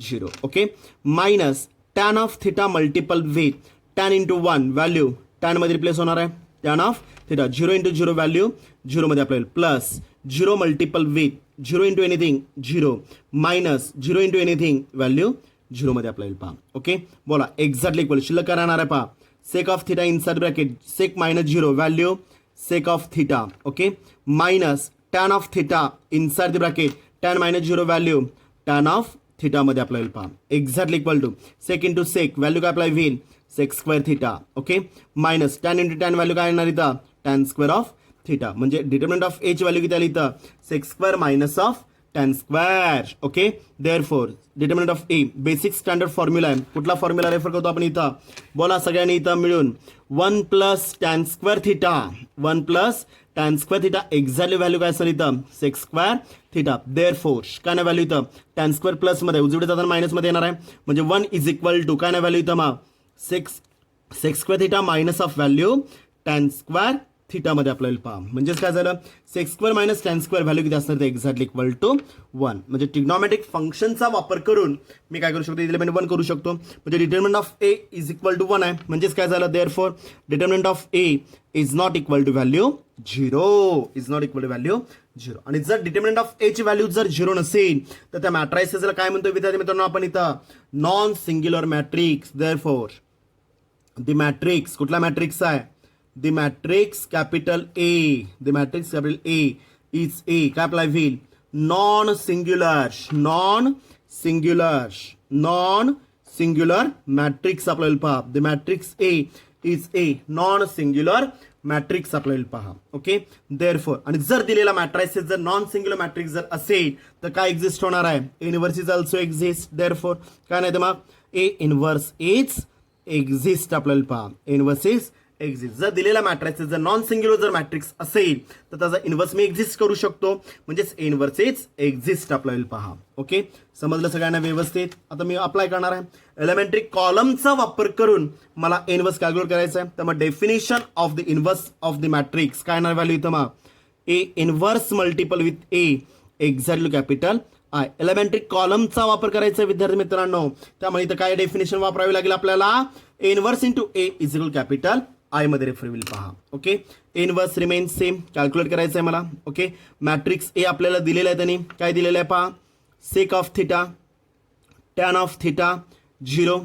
0. Okay, minus tan of theta multiple with tan into 1 value tan मध्ये रिप्लेस होणार आहे tan of theta 0 into 0 value 0 मध्ये आपल्याला plus 0 multiple with 0 into anything 0 minus 0 into anything value 0 मध्ये आपल्याला पहा. ओके, बोला एक्झॅक्टली इक्वल शिल्लक काय राहणार आहे पहा? Sec of theta inside bracket sec minus 0 value sec of theta. Okay, minus tan of theta inside the bracket tan minus 0 value tan of थिटामध्ये आपल्याला पहा exactly equal to sec into sec value काय अप्लाय होईल? Sec square theta. Okay, minus tan into tan value काय येणार इथं? Tan square of theta. म्हणजे डिटर्मिनंट ऑफ एच व्हॅल्यू किती आली इथं? Sec square minus of tan square. Okay, therefore determinant of A basic standard formula आहे. कुठला फॉर्म्युला रेफर करतो आपण इथं? बोला सगळ्यांनी इथं मिळून 1 plus tan square theta 1 plus tan square theta exactly value काय असेल इथं? Sec square theta. देअरफॉर काय नाही व्हॅल्यू इथं? टॅन स्क्वेअर प्लसमध्ये उजवीकडे जाताना मायनसमध्ये येणार आहे म्हणजे 1 इज इक्वल टू काय नाही व्हॅल्यू इथं मग? Sec square theta minus of value tan square थिटामध्ये आपल्याला पहा. म्हणजेच काय झालं? Sec square minus tan square value किती असणार? ते एक्झॅक्टली इक्वल टू 1. म्हणजे ट्रिग्नॉमेट्रिक फंक्शनचा वापर करून मी काय करू शकतो? एलिमेंट 1 करू शकतो. म्हणजे determinant of A is equal to 1 आहे. म्हणजेच काय झालं? Therefore determinant of A is not equal to value 0 is not equal to value 0. आणि जर डिटर्मिनंट ऑफ ए ची व्हॅल्यू जर 0 नसेल तर त्या मॅट्रायसेसला काय म्हणतो विद्यार्थी मित्रांनो आपण इथं? Non singular matrix. Therefore the matrix कुठला मॅट्रिक्स आहे? The matrix capital A the matrix capital A is a काय अप्लाय होईल? Non singular non singular non singular matrix आपल्याला पहा. The matrix A is a non singular matrix आपल्याला पहा. ओके, देअरफॉर आणि जर दिलेला मॅट्रायसेस जर नॉन सिंग्युलर मॅट्रिक्स जर असेल तर काय एक्झिस्ट होणार आहे? Inverse is also exist. Therefore काय नाही तर मग ए इनव्हर्स इज एक्झिस्ट आपल्याला पहा. Inverse is exist. जर दिलेला मॅट्रिक्स जर नॉन सिंग्युलर जर मॅट्रिक्स असेल तर त्याचा इनव्हर्स मी एक्झिस्ट करू शकतो. म्हणजेच इनव्हर्स इज एक्झिस्ट आपल्याला पहा. ओके, समजलं सगळ्यांना व्यवस्थित? आता मी अप्लाय करणार आहे एलिमेंटरी कॉलमचा वापर करून मला इनव्हर्स कॅल्क्युलेट करायचं आहे. तर मग definition of the inverse of the matrix काय येणार व्हॅल्यू इथं? मग A inverse multiple with A exactly capital I. Elementary कॉलमचा वापर करायचा विद्यार्थी मित्रांनो. त्यामुळे इथं काय डेफिनेशन वापरावी लागेल आपल्याला? Inverse into A is equal capital I मध्ये रेफर होईल पहा. Okay, inverse remain same calculate करायचं आहे मला. ओके, मॅट्रिक्स ए आपल्याला दिलेला आहे त्यांनी काय दिलेलं आहे पहा? Sec of theta tan of theta 0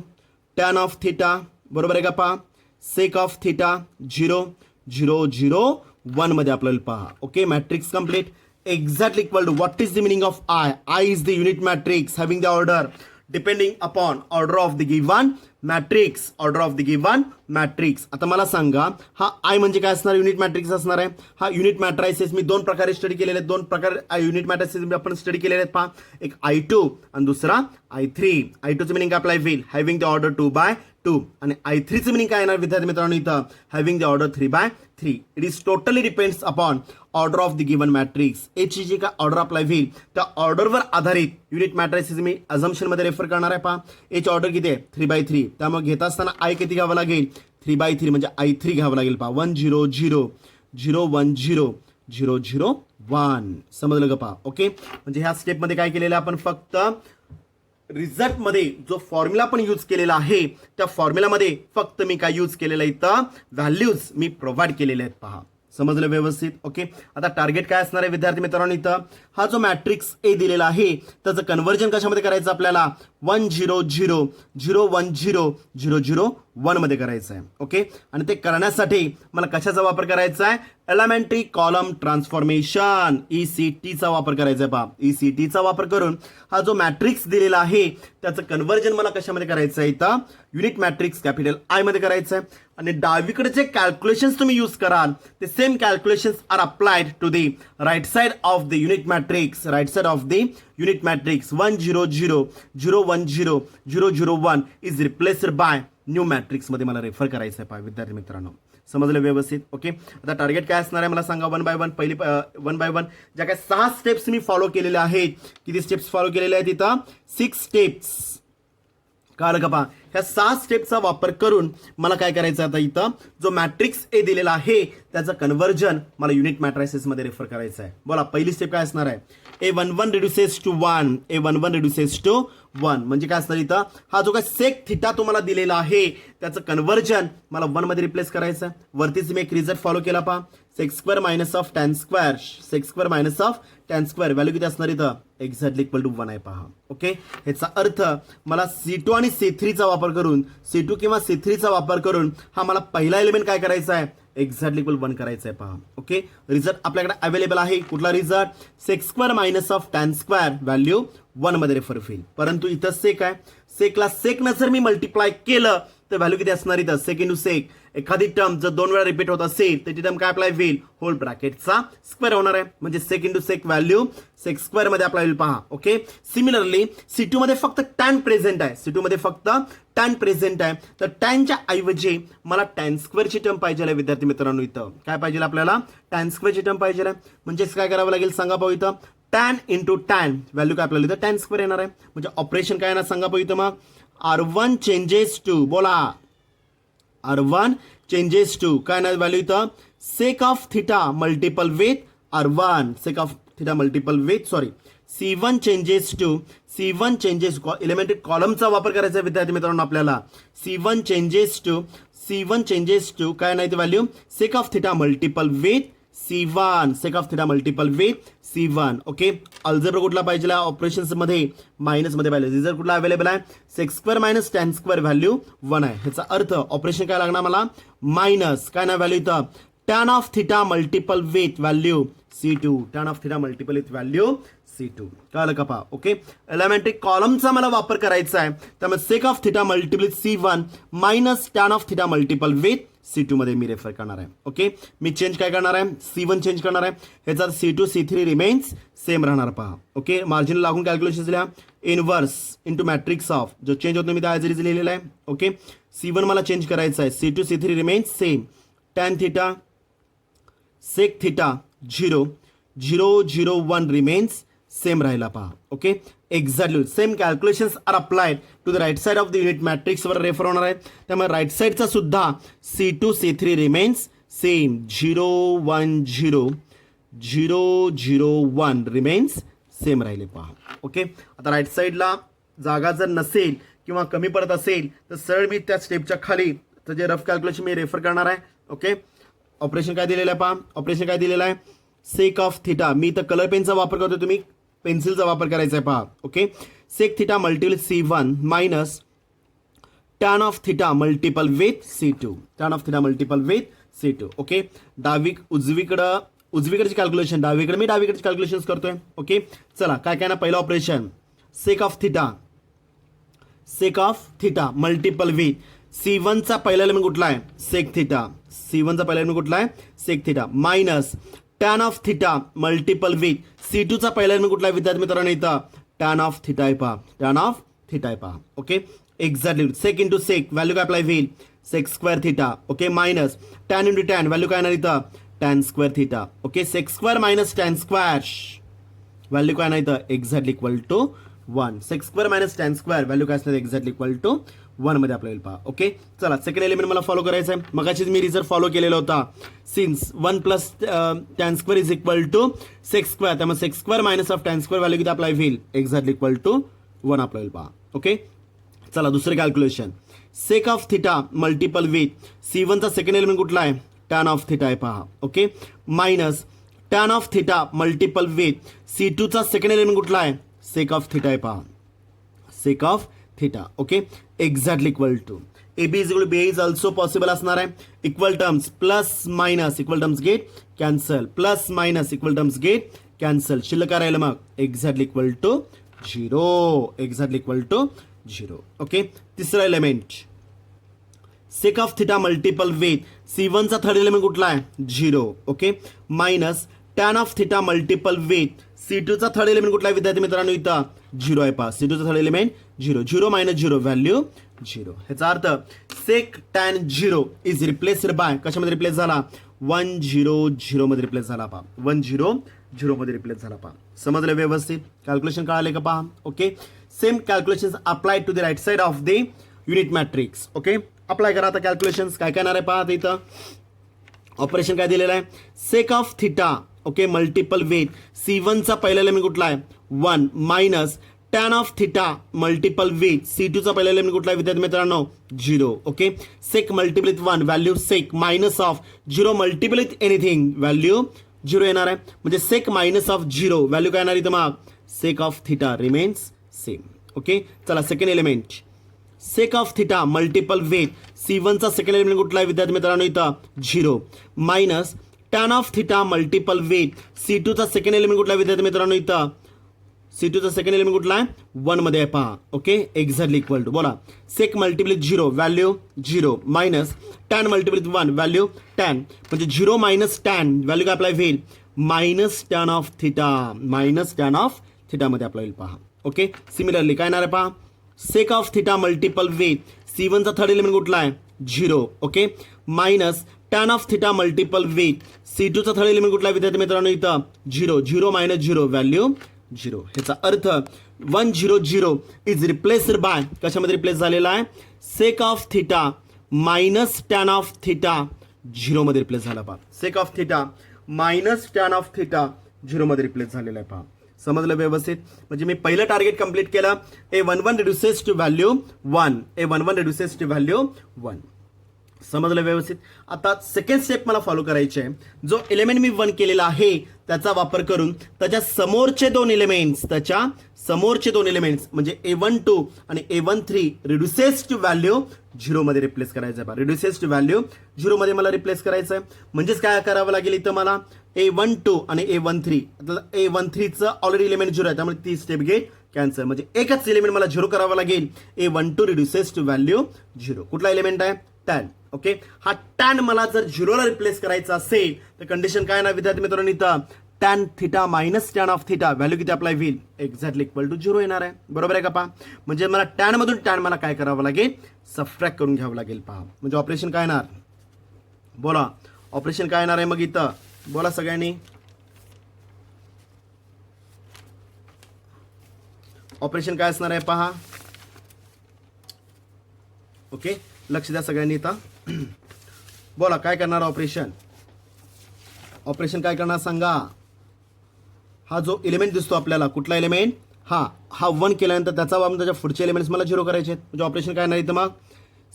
tan of theta बरोबर आहे का पहा? सेक ऑफ थिटा 0 0 0 1 मध्ये आपल्याला पहा. Okay, matrix complete exactly equal to what is the meaning of I? I is the unit matrix having the order depending upon order of the given matrix. Order of the given matrix. आता मला सांगा हा I म्हणजे काय असणार? युनिट मॅट्रिक्स असणार आहे. हा युनिट मॅट्रायसेस मी दोन प्रकारे स्टडी केलेले आहेत. दोन प्रकार युनिट मॅट्रायसेस आपण स्टडी केलेले आहेत पहा. एक I2 आणि दुसरा I3. I2चं मिनिंग अप्लाय होईल हॅव्हिंग द ऑर्डर 2/2 आणि I3चं मिनिंग काय येणार विद्यार्थी मित्रांनो इथं? Having the order 3/3. It is totally depends upon order of the given matrix. एची जी काय ऑर्डर अप्लाय होईल त्या ऑर्डरवर आधारित युनिट मॅट्रिक्स मी अझम्पशन मध्ये रेफर करणार आहे पहा. एची ऑर्डर किती आहे? 3/3. त्यामुळे घेत असताना आय किती घ्यावं लागेल? 3/3 म्हणजे I3 घ्यावं लागेल पहा. 1 0 0 0 1 0 0 0 1. समजलं का पहा? ओके, म्हणजे ह्या स्टेपमध्ये काय केलेलं आपण फक्त रिझल्टमध्ये जो फॉर्म्युला आपण यूज केलेला आहे त्या फॉर्म्युलामध्ये फक्त मी काय यूज केलेलं आहे इथं? व्हॅल्यूज मी प्रोव्हाइड केलेले आहेत पहा. समजलं व्यवस्थित? ओके, आता टार्गेट काय असणार आहे विद्यार्थी मित्रांनो इथं? हा जो मॅट्रिक्स ए दिलेला आहे त्याचं कन्व्हर्जन कशामध्ये करायचं आपल्याला? 1 0 0 0 1 0 0 0 1 मध्ये करायचं आहे. ओके, आणि ते करण्यासाठी मला कशाचा वापर करायचा आहे? एलिमेंटरी कॉलम ट्रान्सफॉर्मेशन ECTचा वापर करायचा आहे. पहा, ECTचा वापर करून हा जो मॅट्रिक्स दिलेला आहे त्याचं कन्व्हर्जन मला कशामध्ये करायचं आहे? इथं युनिट मॅट्रिक्स कॅपिटल I मध्ये करायचं आहे. आणि डावीकडे जे कॅल्क्युलेशन्स तुम्ही यूज कराल ते same calculations are applied to the right side of the unit matrix. Right side of the unit matrix 1 0 0 0 1 0 0 0 1 is replaced by new matrix मध्ये मला रेफर करायचं आहे. पहा विद्यार्थी मित्रांनो, समजलं व्यवस्थित? ओके, आता टार्गेट काय असणार आहे मला सांगा. 1 बाय 1 पहिली 1 बाय 1 ज्या काय 6 स्टेप्स मी फॉलो केलेल्या आहेत. किती स्टेप्स फॉलो केलेल्या आहेत इथं? 6 स्टेप्स. कळलं का? पहा, ह्या 6 स्टेपचा वापर करून मला काय करायचं आता इथं जो मॅट्रिक्स ए दिलेला आहे त्याचं कन्व्हर्जन मला युनिट मॅट्रायसेस मध्ये रेफर करायचं आहे. बोला, पहिली स्टेप काय असणार आहे? A11 reduces to 1. A11 reduces to 1 म्हणजे काय असणार इथं? हा जो काय सेक थिटा तुम्हाला दिलेला आहे त्याचं कन्व्हर्जन मला 1 मध्ये रिप्लेस करायचं आहे. वरतीच मी एक रिझल्ट फॉलो केला. पहा, sec square minus of tan square. Sec square minus of tan square value किती असणार इथं? एक्झॅक्टली इक्वल टू 1 आहे. पहा, ओके, ह्याचा अर्थ मला C2 आणि C3चा वापर करून C2 किंवा C3चा वापर करून हा मला पहिला एलिमेंट काय करायचा आहे? एक्झॅक्टली इक्वल 1 करायचं आहे. पहा, ओके, रिझल्ट आपल्याकडे अवेलेबल आहे. कुठला result? Sec square minus of tan square value 1 मध्ये रेफर होईल. परंतु इथं सेक आहे. सेकला सेकनं जर मी मल्टिप्लाय केलं तर व्हॅल्यू किती असणार इथं? सेक इंटू सेक. एखादी टर्म जर 2 वेळा रिपीट होत असेल तर ती टर्म काय अप्लाय होईल? होल ब्रॅकेटचा स्क्वेअर होणार आहे. म्हणजे sec into sec value sec square मध्ये अप्लाय होईल. पहा, ओके. सिमिलरली C2 मध्ये फक्त टॅन प्रेझेंट आहे. C2 मध्ये फक्त टॅन प्रेझेंट आहे. तर टॅनच्या ऐवजी मला टॅन स्क्वेअरची टर्म पाहिजे आहे. विद्यार्थी मित्रांनो, इथं काय पाहिजे आपल्याला? टॅन स्क्वेअरची टर्म पाहिजे आहे. म्हणजेच काय करावं लागेल सांगा पाहू इथं? टॅन इंटू टॅन व्हॅल्यू काय आपल्याला इथं? टॅन स्क्वेअर येणार आहे. म्हणजे ऑपरेशन काय येणार सांगा पाहू इथं? मग R1 चेंजेस टू, बोला, R1 चेंजेस टू काय नाही व्हॅल्यू इथं? Sec of theta multiple with R1. Sec of theta multiple with C1 changes to C1 changes elementary कॉलमचा वापर करायचा विद्यार्थी मित्रांनो आपल्याला. C1 चेंजेस टू काय नाही value? Sec of theta multiple with C1. Sec of theta multiple with C1. Okay, algebra कुठला पाहिजे? ऑपरेशन्स मध्ये मायनस मध्ये पाहिजे. रिझल्ट कुठला अवेलेबल आहे? Sec square minus tan square value 1 आहे. ह्याचा अर्थ ऑपरेशन काय लागणार मला? मायनस काय नाही व्हॅल्यू इथं? Tan of theta multiple with value C2. Tan of theta multiple with value C2. कळलं का? पहा, ओके, एलिमेंटरी कॉलमचा मला वापर करायचा आहे. त्यामुळे sec of theta multiple with C1 minus tan of theta multiple with C2 मध्ये मी रेफर करणार आहे. ओके, मी चेंज काय करणार आहे? C1 चेंज करणार आहे. ह्याचा C2 C3 रिमेन्स सेम राहणार. पहा, ओके, मार्जिन लागून कॅल्क्युलेशन दिल्या. इनवर्स इंटू मॅट्रिक्स ऑफ जो चेंज होतो मी त्या ॲज इज लिहिलेला आहे. ओके, C1 मला चेंज करायचं आहे. C2 C3 remains same. Tan theta sec theta 0 0 0 1 remains same राहिला. पहा, okay, exactly same calculations are applied to the right side of the unit matrix वर रेफर होणार आहे. त्यामुळे राईट साइडचा सुद्धा C2 C3 remains same. 0 1 0 0 0 1 remains same राहिले. पहा, ओके, आता राईट साइडला जागा जर नसेल किंवा कमी पडत असेल तर सरळ मी त्या स्टेपच्या खाली तर जे रफ कॅल्क्युलेशन मी रेफर करणार आहे. ओके, ऑपरेशन काय दिलेलं आहे? पहा, ऑपरेशन काय दिलेलं आहे? Sec of theta. मी तर कलर पेनचा वापर करतो, तुम्ही पेन्सिलचा वापर करायचा आहे. पहा, okay, sec theta multiple C1 minus tan of theta multiple with C2. Tan of theta multiple with C2. Okay, उजवीकडची कॅल्क्युलेशन डावीकडे, मी डावीकडची कॅल्क्युलेशन करतोय. ओके, चला काय काय ना पहिलं operation sec of theta multiple with C1चा पहिला एलिमेंट कुठला आहे? Sec theta. C1चा पहिला एलिमेंट कुठला आहे? Sec theta minus tan of theta multiple with C2चा पहिला एलिमेंट कुठला आहे विद्यार्थी मित्रांनो? इथं टॅन ऑफ थिटा आहे. पहा, टॅन ऑफ थिटा आहे. पहा, okay, exactly sec into sec value काय अप्लाय होईल? Sec square theta. Okay, minus tan into tan value काय येणार इथं? Tan square theta. Okay, sec square minus tan square value काय नाही इथं? Exactly equal to 1. Sec square minus tan square value काय असणार? एक्झॅक्टली इक्वल टू 1 मध्ये आपल्याला. पहा, ओके, चला सेकंड एलिमेंट मला फॉलो करायचं आहे. मगाशीच मी रिझल्ट फॉलो केलेला होता. Since 1 plus tan square is equal to sec square, त्यामुळे sec square minus of tan square value किती अप्लाय होईल? एक्झॅक्टली इक्वल टू 1 अप्लाय होईल. पहा, ओके, चला दुसरं calculation sec of theta multiple with C1चा सेकंड एलिमेंट कुठला आहे? टॅन ऑफ थिटा आहे. पहा, okay, minus tan of theta multiple with C2चा सेकंड एलिमेंट कुठला आहे? सेक ऑफ थिटा आहे. पहा, sec of theta. Okay, exactly equal to A B is equal to B is also possible असणार आहे. Equal terms plus minus equal terms get cancel, plus minus equal terms get cancel, शिल्लक काय राहिलं मग exactly equal to 0, exactly equal to 0. Okay, तिसरा element sec of theta multiple with C1 चा थर्ड एलिमेंट कुठला आहे 0. Okay, minus tan of theta multiple with C2 चा थर्ड एलिमेंट कुठला आहे विद्यार्थी मित्रांनो इथं 0 आहे पहा. C2 चा थर्ड एलिमेंट 0, 0 मायनस 0 व्हॅल्यू 0. ह्याचा अर्थ सेक टॅन 0 इज रिप्लेस्ड बाय कशामध्ये रिप्लेस झाला 100 मध्ये रिप्लेस झाला पहा. 100 मध्ये रिप्लेस झाला पहा. समजलं व्यवस्थित, कॅल्क्युलेशन कळाले का पहा. Okay, same calculation apply to the right side of the unit matrix. Okay, apply करा आता कॅल्क्युलेशन काय करणार आहे पहा. इथं ऑपरेशन काय दिलेलं आहे sec of theta okay multiple with C1 चा पहिला एलिमेंट कुठला आहे 1 minus tan of theta multiple with C2 चा पहिला एलिमेंट कुठला आहे विद्यार्थी मित्रांनो 0. Okay, sec multiple with 1 value sec minus of 0 multiple with anything value 0 येणार आहे. म्हणजे सेक मायनस ऑफ 0 व्हॅल्यू काय येणार इथं मग sec of theta remains same. Okay, चला second element sec of theta multiple with C1 चा सेकंड एलिमेंट कुठला आहे विद्यार्थी मित्रांनो इथं 0 minus tan of theta multiple with C2 चा सेकंड एलिमेंट कुठला आहे विद्यार्थी मित्रांनो इथं C2 चा सेकंड एलिमेंट कुठला आहे 1 मध्ये आहे पहा. ओके, एक्झॅक्टली इक्वल टू बोला sec multiple with 0 value 0 minus tan multiple with 1 value tan म्हणजे 0 मायनस टॅन व्हॅल्यू काय अप्लाय होईल minus tan of theta, minus tan of theta मध्ये अप्लाय होईल पहा. ओके, सिमिलरली काय येणार आहे पहा sec of theta multiple with C1 चा थर्ड एलिमेंट कुठला आहे 0. Okay, minus tan of theta multiple with C2 चा थर्ड एलिमेंट कुठला आहे विद्यार्थी मित्रांनो इथं 0, 0 मायनस 0 व्हॅल्यू 0. ह्याचा अर्थ 100 इज रिप्लेस्ड बाय कशामध्ये रिप्लेस झालेला आहे sec of theta minus tan of theta 0 मध्ये रिप्लेस झाला पहा. Sec of theta minus tan of theta 0 मध्ये रिप्लेस झालेला आहे पहा. समजलं व्यवस्थित, म्हणजे मी पहिलं टार्गेट कंप्लीट केलं. A11 reduces to value 1, A11 reduces to value 1. समजलं व्यवस्थित. आता सेकंड स्टेप मला फॉलो करायचे आहे. जो एलिमेंट मी 1 केलेला आहे त्याचा वापर करून त्याच्या समोरचे दोन एलिमेंट्स म्हणजे A12 आणि A13 रिड्युसेस टू व्हॅल्यू 0 मध्ये रिप्लेस करायचं आहे. रिड्युसेस टू व्हॅल्यू 0 मध्ये मला रिप्लेस करायचं आहे. म्हणजेच काय करावं लागेल इथं मला A12 आणि A13 A13 चं ऑलरेडी एलिमेंट 0 आहे त्यामुळे ती स्टेप गेट कॅन्सल. म्हणजे एकच एलिमेंट मला 0 करावं लागेल. A12 reduces to value 0. कुठला एलिमेंट आहे टॅन. ओके, हा टॅन मला जर 0 ला रिप्लेस करायचा असेल तर कंडिशन काय ना विद्यार्थी मित्रांनो इथं tan theta minus tan of theta value किती अप्लाय होईल एक्झॅक्टली इक्वल टू 0 येणार आहे. बरोबर आहे का पहा. म्हणजे मला टॅन मधून टॅन मला काय करावं लागेल सबट्रॅक्ट करून घ्यावं लागेल पहा. म्हणजे ऑपरेशन काय येणार बोला, ऑपरेशन काय येणार आहे मग इथं बोला सगळ्यांनी. ऑपरेशन काय असणार आहे पहा. ओके, लक्ष द्या सगळ्यांनी इथं बोला काय करणार ऑपरेशन. ऑपरेशन काय करणार सांगा. हा जो एलिमेंट दिसतो आपल्याला कुठला एलिमेंट हा 1 केल्यानंतर त्याचा वापर त्याच्या पुढचे एलिमेंट्स मला 0 करायचे आहेत. म्हणजे ऑपरेशन काय नाही इथं मग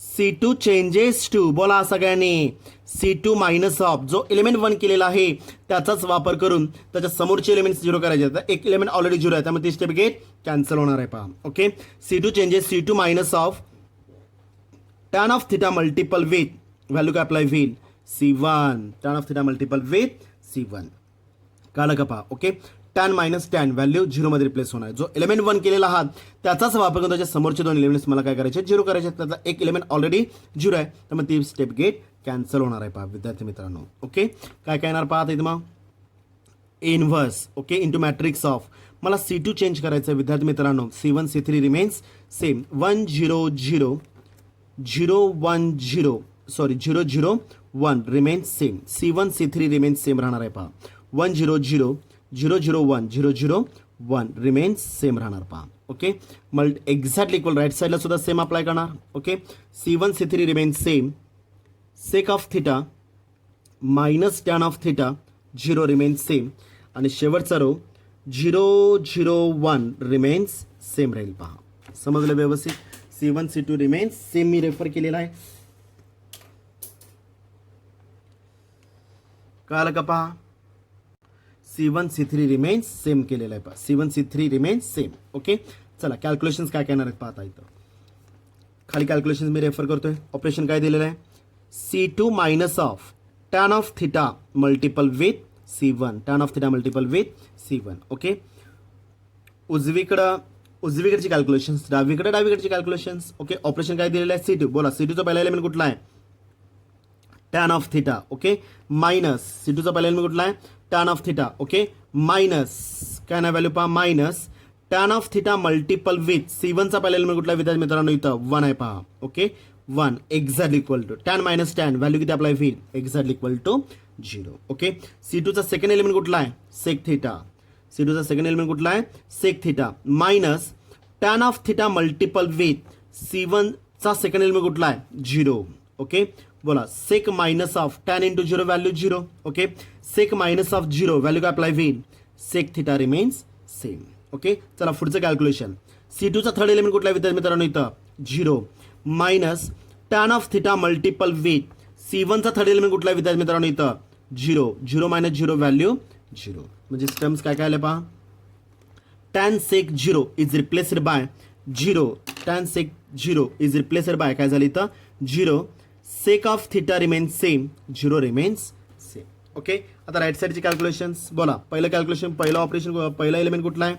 C2 चेंजेस टू बोला सगळ्यांनी C2 मायनस ऑफ जो एलिमेंट 1 केलेला आहे त्याचाच वापर करून त्याच्या समोरचे एलिमेंट्स 0 करायचे आहेत. एक एलिमेंट ऑलरेडी 0 आहे त्यामुळे ती स्टेप गेट कॅन्सल होणार आहे पहा. Okay, C2 changes C2 minus of tan of theta multiple with value काय अप्लाय होईल C1 tan of theta multiple with C1 काढलं का पहा. Okay, tan minus tan value 0 मध्ये रिप्लेस होणार. जो एलिमेंट 1 केलेला आहात त्याचाच वापर करून त्याच्या समोरचे दोन एलिमेंट्स मला काय करायचे 0 करायचे. त्याचा एक एलिमेंट ऑलरेडी 0 आहे त्यामुळे ती स्टेप गेट कॅन्सल होणार आहे पहा विद्यार्थी मित्रांनो. ओके, काय काय येणार पहा इथं मग inverse okay into matrix of मला C2 चेंज करायचं आहे विद्यार्थी मित्रांनो. C1 C3 remains same 1 0 0 0 1 0 sorry 0 0 1 remains same. C1 C3 remains same राहणार आहे पहा. 1 0 0 0 0 1 0 0 1 रिमेन्स सेम राहणार पहा. ओके, एक्झॅक्टली इक्वल राईट साईडला सुद्धा सेम अप्लाय करणार. Okay, C1 C3 remains same. Sec of theta minus tan of theta 0 remains same आणि शेवटचा रो 0 0 1 रिमेन्स सेम राहील पहा. समजलं व्यवस्थित. C1 C2 रिमेन्स सेम मी रेफर केलेला आहे. कळालं का पहा. C1 C3 रिमेन्स सेम केलेला आहे पहा. C1 C3 remains same. Okay, चला कॅल्क्युलेशन्स काय करणार आहेत पाहता इथं. खाली कॅल्क्युलेशन मी रेफर करतोय. ऑपरेशन काय दिलेलं आहे, C2 minus of tan of theta multiple with C1, tan of theta multiple with C1. Okay, उजवीकडची कॅल्क्युलेशन्स, डावीकडची कॅल्क्युलेशन्स. ओके, ऑपरेशन काय दिलेलं आहे, C2. बोला C2चा पहिला एलिमेंट कुठला आहे, tan of theta. Okay, minus C2चा पहिला एलिमेंट कुठला आहे, tan of theta. Okay, minus काय ना व्हॅल्यू पहा, minus tan of theta multiple with C1चा पहिला एलिमेंट कुठला विद्यार्थी मित्रांनो, इथं 1 आहे पहा. Okay, 1 exactly equal to tan minus tan, value किती अप्लाय होईल, एक्झॅक्टली इक्वल टू 0. ओके, C2चा सेकंड एलिमेंट कुठला आहे, सेक थिटा. C2चा सेकंड एलिमेंट कुठला आहे, sec theta, minus tan of theta multiple with C1चा सेकंड एलिमेंट कुठला आहे, 0. ओके, बोला sec minus of tan into 0 value 0. Okay, sec minus of 0 value काय अप्लाय होईल, sec theta remains same. Okay, चला पुढचं कॅल्क्युलेशन. C2चा थर्ड एलिमेंट कुठला आहे विद्यार्थी मित्रांनो, इथं 0 minus tan of theta multiple with C1चा थर्ड एलिमेंट कुठला आहे विद्यार्थी मित्रांनो, इथं 0, 0 मायनस 0 व्हॅल्यू 0. म्हणजे टर्म्स काय काय आले पहा, tan sec 0 is replaced by 0, tan sec 0 is replaced by काय झालं इथं 0, sec of theta remains same, 0 remains same. Okay, आता राईट साईडची कॅल्क्युलेशन्स. बोला पहिलं कॅल्क्युलेशन, पहिलं ऑपरेशन, पहिला एलिमेंट कुठला आहे,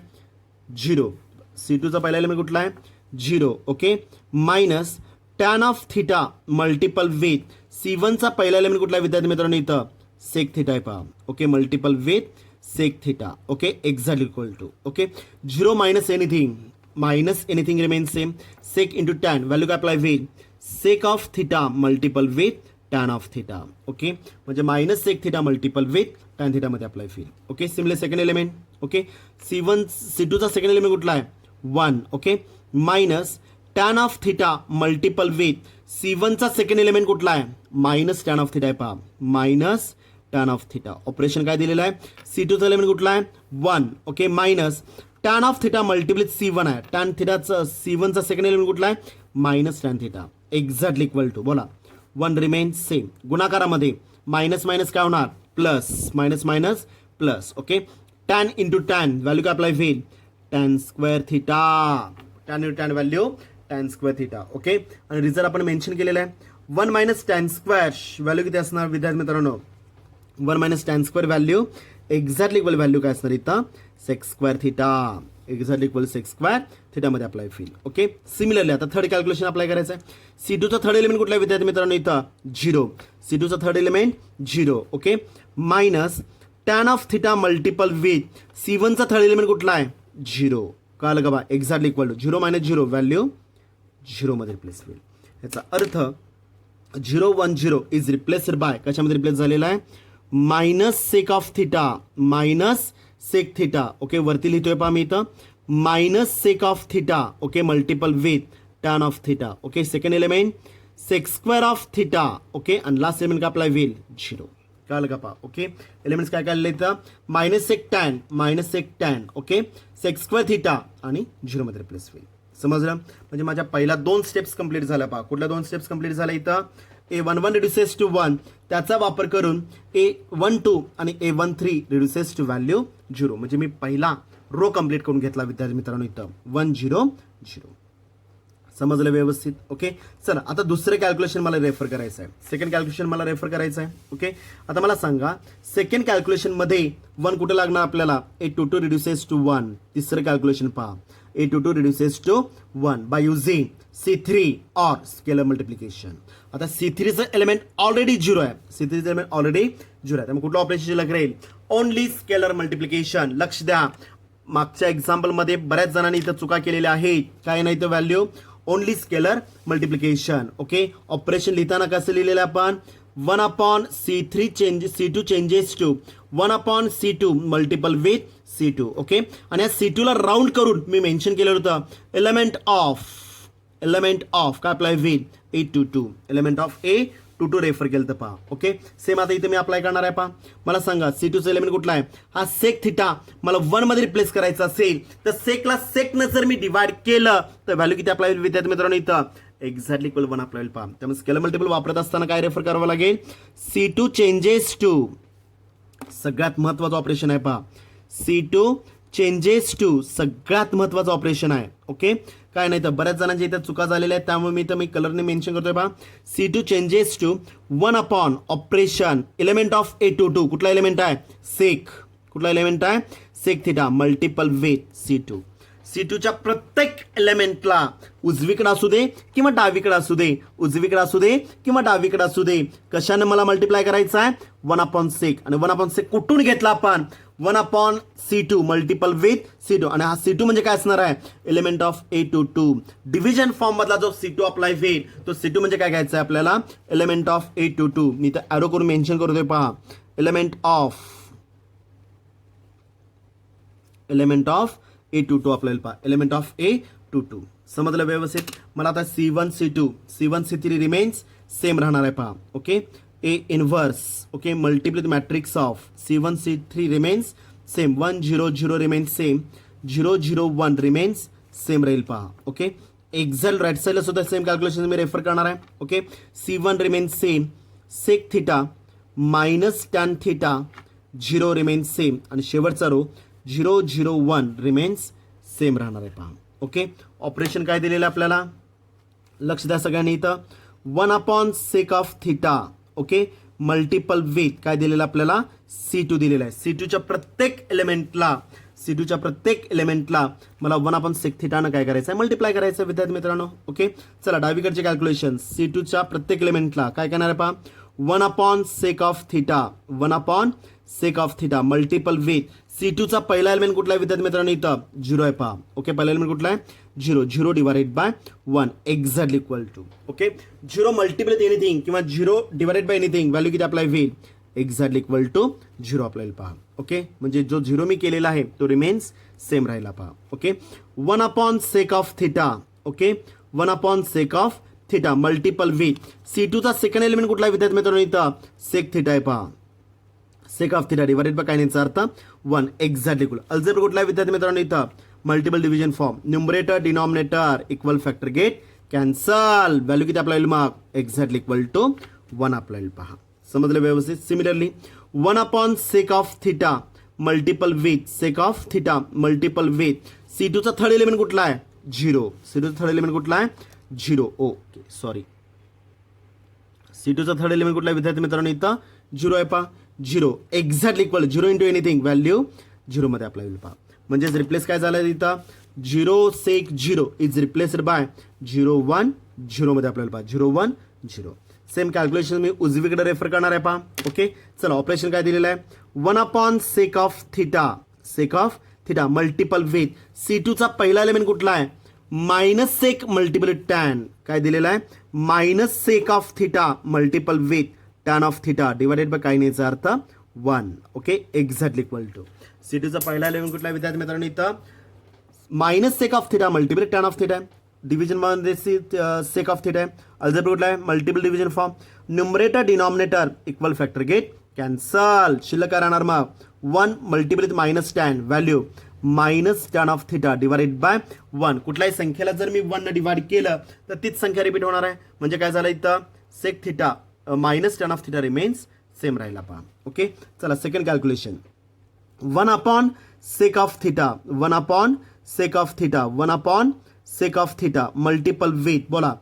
0. C2चा पहिला एलिमेंट कुठला आहे, 0. Okay, minus tan of theta multiple with C1चा पहिला एलिमेंट कुठला आहे विद्यार्थी मित्रांनो, इथं सेक थिटा आहे पहा. Okay, multiple with sec theta. Okay, exactly equal to. Okay, 0 minus anything remains same, sec into tan value काय अप्लाय होईल, sec of theta multiple with tan of theta. Okay, म्हणजे minus sec theta multiple with tan थिटामध्ये अप्लाय होईल. Okay, similar second element. Okay, C2चा सेकंड एलिमेंट कुठला आहे, 1. Okay, minus tan of theta multiple with C1चा सेकंड एलिमेंट कुठला आहे, मायनस टॅन ऑफ थिटा आहे पहा, minus tan of theta. Operation काय दिलेलं आहे, C2चा एलिमेंट कुठला आहे, 1. Okay, minus tan of theta multiple C1 आहे, टॅन थिटाचा C1चा सेकंड एलिमेंट कुठला आहे, minus tan theta, exactly equal to. बोला 1 रिमेन्स सेम. गुणाकारामध्ये मायनस मायनस काय होणार, plus, minus minus plus. Okay, tan into tan value काय अप्लाय होईल, tan square theta, tan into tan value tan square theta. Okay, आणि रिझल्ट आपण मेन्शन केलेला आहे, 1 मायनस टॅन स्क्वेअर व्हॅल्यू किती असणार विद्यार्थी मित्रांनो, 1 minus tan square value exactly equal value काय असणार इथं, sec square theta, exactly equal sec square थिटामध्ये अप्लाय होईल. ओके, सिमिलरली आता थर्ड कॅल्क्युलेशन अप्लाय करायचं आहे. C2चा थर्ड एलिमेंट कुठला विद्यार्थी मित्रांनो, इथं 0. C2चा third element 0. Okay, minus tan of theta multiple with C1चा थर्ड एलिमेंट कुठला आहे, 0. कळलं का बा, exactly equal to 0 minus 0 value 0 मध्ये रिप्लेस होईल. याचा अर्थ 0 1 0 इज रिप्लेस्ड बाय कशामध्ये रिप्लेस झालेला आहे, minus sec of theta, minus sec theta. Okay, वरती लिहितोय पहा मी इथं, minus sec of theta. Okay, multiple with tan of theta. Okay, second element sec square of theta. Okay, आणि लास्ट एलिमेंट का अप्लाय होईल, 0. कळलं का पहा. ओके, एलिमेंट्स काय काढले इथं, minus sec tan. Okay, sec square theta आणि 0 मध्ये रिप्लेस होईल. समजलं, म्हणजे माझ्या पहिल्या 2 स्टेप्स कंप्लीट झाल्या पहा. कुठल्या 2 स्टेप्स कंप्लीट झाल्या इथं, A11 रिड्युसेस टू 1, त्याचा वापर करून A12 आणि A13 रिड्युसेस टू व्हॅल्यू 0. म्हणजे मी पहिला रो कंप्लीट करून घेतला विद्यार्थी मित्रांनो, इथं 1 0 0. समजलं व्यवस्थित. ओके, चला आता दुसरं कॅल्क्युलेशन मला रेफर करायचं आहे, सेकंड कॅल्क्युलेशन मला रेफर करायचं आहे. ओके, आता मला सांगा सेकंड कॅल्क्युलेशनमध्ये 1 कुठे लागणार आपल्याला, A22 रिड्युसेस टू 1. तिसरं कॅल्क्युलेशन पहा, A22 reduces to 1 by using C3 or scalar multiplication. आता C3चं एलिमेंट ऑलरेडी 0 आहे, C3चं एलिमेंट ऑलरेडी 0 आहे, त्यामुळे कुठलं ऑपरेशन शिल्लक राहील, ओनली स्केलर मल्टिप्लिकेशन. लक्ष द्या, मागच्या एक्झाम्पलमध्ये बऱ्याच जणांनी इथं चुका केलेल्या आहेत. काय नाही तर value only scalar multiplication. Okay, operation लिहिताना कसं लिहिलेलं आपण, 1 upon C3 C2 changes to 1 upon C2 multiple with C2. Okay, आणि या C2 ला राऊंड करून मी मेन्शन केलं होतं एलिमेंट ऑफ काय अप्लाय होईल, A22, element of A22 refer केलं तर पहा. ओके, सेम आता इथे मी अप्लाय करणार आहे पहा. मला सांगा C2चा एलिमेंट कुठला आहे, हा सेक थिटा मला 1 मध्ये रिप्लेस करायचा असेल तर सेकला सेकनं जर मी डिवाइड केलं तर व्हॅल्यू किती अप्लाय होईल विद्यार्थी मित्रांनो, इथं एक्झॅक्टली इक्वल 1 अप्लाय होईल पहा. त्यामुळे स्केलर मल्टिपल वापरत असताना काय रेफर करावं लागेल, C2 चेंजेस टू, सगळ्यात महत्त्वाचं ऑपरेशन आहे पहा, C2 चेंजेस टू सगळ्यात महत्त्वाचं ऑपरेशन आहे. ओके, काय नाही तर बऱ्याच जणांच्या इथं चुका झालेल्या आहेत, त्यामुळे मी कलरने मेन्शन करतोय पहा. C2 changes to 1 upon operation element of A22. कुठला एलिमेंट आहे? सेक. कुठला एलिमेंट आहे? Sec theta multiple with C2. C2च्या प्रत्येक एलिमेंटला उजवीकडे असू दे किंवा डावीकडे असू दे, उजवीकडे असू दे किंवा डावीकडे असू दे, कशाने मला मल्टिप्लाय करायचं आहे? 1 अपॉन सेक. आणि 1 अपॉन सेक कुठून घेतला आपण? 1 upon C2 multiple with C2. आणि हा C2 म्हणजे काय असणार आहे? Element of A22. Division form मधला जो C2 अप्लाय होईल तो C2 म्हणजे काय घ्यायचं आहे आपल्याला? Element of A22. मी तर ॲरो करून मेन्शन करतोय पहा. एलिमेंट ऑफ A22 आपल्याला पहा. Element of A22. समजलं व्यवस्थित? मला आता C1 C2 C1 C3 remains same राहणार आहे पहा. Okay, A inverse. Okay, multiplication matrix of C1 C3 remains same. 1 0 0 remains same. 0 0 1 remains same राहील पहा. ओके, एक्झॅक्ट राईट साईडला सुद्धा सेम कॅल्क्युलेशन मी रेफर करणार आहे. Okay, C1 remains same. Sec theta minus tan theta 0 remains same. आणि शेवटचा रो 0 0 1 रिमेन्स सेम राहणार आहे पहा. ओके, ऑपरेशन काय दिलेलं आहे आपल्याला? लक्ष द्या सगळ्यांनी इथं. 1 upon sec of theta. Okay, multiple with काय दिलेलं आपल्याला? C2 दिलेलं आहे. C2च्या प्रत्येक एलिमेंटला मला 1 अपॉन सेक थिटानं काय करायचं आहे? मल्टिप्लाय करायचं आहे विद्यार्थी मित्रांनो. ओके, चला डावीकडचे कॅल्क्युलेशन. C2च्या प्रत्येक एलिमेंटला काय करणार आहे पहा? 1 upon sec of theta. 1 upon sec of theta multiple with C2चा पहिला एलिमेंट कुठला आहे विद्यार्थी मित्रांनो? इथं 0 आहे पहा. ओके, पहिला एलिमेंट कुठला आहे? 0. 0 divided by 1 exactly equal to. Okay, 0 multiple with anything किंवा 0 डिवाइडेड बाय एनिथिंग व्हॅल्यू किती अप्लाय होईल? एक्झॅक्टली इक्वल टू 0 आपल्याला पहा. ओके, म्हणजे जो 0 मी केलेला आहे तो रिमेन्स सेम राहिला पहा. Okay, 1 upon sec of theta. Okay, 1 upon sec of theta multiple with C2चा सेकंड एलिमेंट कुठला आहे विद्यार्थी मित्रांनो? इथं सेक थिटा आहे पहा. Sec of theta divided by काय नाही अर्थ 1 एक्झॅक्टली इक्वल. अल्जेब्रा कुठला आहे विद्यार्थी मित्रांनो? इथं multiple division form. Numerator denominator equal factor get cancel. Value किती आपल्याला मग? एक्झॅक्टली इक्वल टू 1 आपल्याला पहा. समजलं व्यवस्थित? Similarly 1 upon sec of theta multiple with sec of theta multiple with C2चा थर्ड एलिमेंट कुठला आहे? 0. C2चा थर्ड एलिमेंट कुठला आहे? 0. Okay, sorry. C2चा थर्ड एलिमेंट कुठला आहे विद्यार्थी मित्रांनो? इथं 0 आहे पहा. 0 exactly equal 0 into anything value 0 मध्ये अप्लाय होईल पहा. म्हणजेच रिप्लेस काय झालं इथं? 0 सेक 0 इज रिप्लेस्ड बाय 0 1 0 मध्ये आपल्याला पहा. 0 1 0. सेम कॅल्क्युलेशन मी उजवीकडे रेफर करणार आहे पहा. ओके, चला ऑपरेशन काय दिलेलं आहे? 1 upon sec of theta multiple with C2चा पहिला एलिमेंट कुठला आहे? Minus sec multiple tan. काय दिलेलं आहे? Minus sec of theta multiple with tan of theta divided by काय नाहीचा अर्थ 1. Okay, exactly equal to. C2चा पहिला एलिमेंट कुठला आहे विद्यार्थी मित्रांनो? इथं minus sec of theta multiple tan of theta. Division मध्ये सेक ऑफ थिटा आहे. अल्जेब्रा कुठला आहे? Multiple division form. Numerator denominator equal factor get cancel. शिल्लक काय राहणार मग? 1 multiple with minus tan value minus tan of theta divided by 1. कुठल्याही संख्येला जर मी 1 डिवाइड केलं तर तीच संख्या रिपीट होणार आहे. म्हणजे काय झालं इथं? Sec theta minus tan of theta remains same राहिला पहा. ओके, चला second calculation. 1 upon sec of theta 1 upon sec of theta 1 upon sec of theta multiple with बोला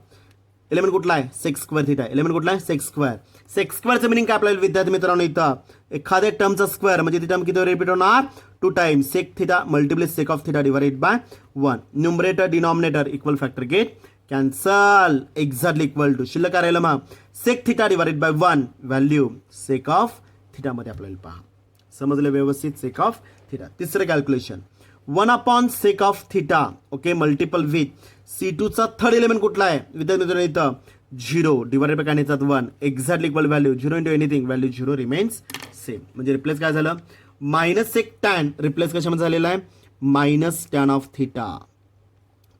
एलिमेंट कुठला आहे? Sec square theta. एलिमेंट कुठला आहे? Sec square. सेक स्क्वेअरचं मिनिंग काय आपल्याला विद्यार्थी मित्रांनो? इथं एखाद्या टर्मचा स्क्वेअर म्हणजे ती टर्म किती रिपीट होणार? 2 times sec theta multiple sec of theta divided by 1. Numerator denominator equal factor get cancel. Exactly equal to शिल्लक राहिलं मग sec theta divided by 1 value sec of थिटामध्ये आपल्याला पहा. समजलं व्यवस्थित? Sec of theta. तिसरं calculation 1 upon sec of theta. Okay, multiple with C2चा थर्ड एलिमेंट कुठला आहे विद्यार्थी मित्रांनो? इथं 0 डिवाइडेड बाय काय नाही 1 exactly equal value 0 into anything value 0 remains same. म्हणजे रिप्लेस काय झालं? मायनस सेक टॅन रिप्लेस कशामध्ये झालेला आहे? Minus tan of theta.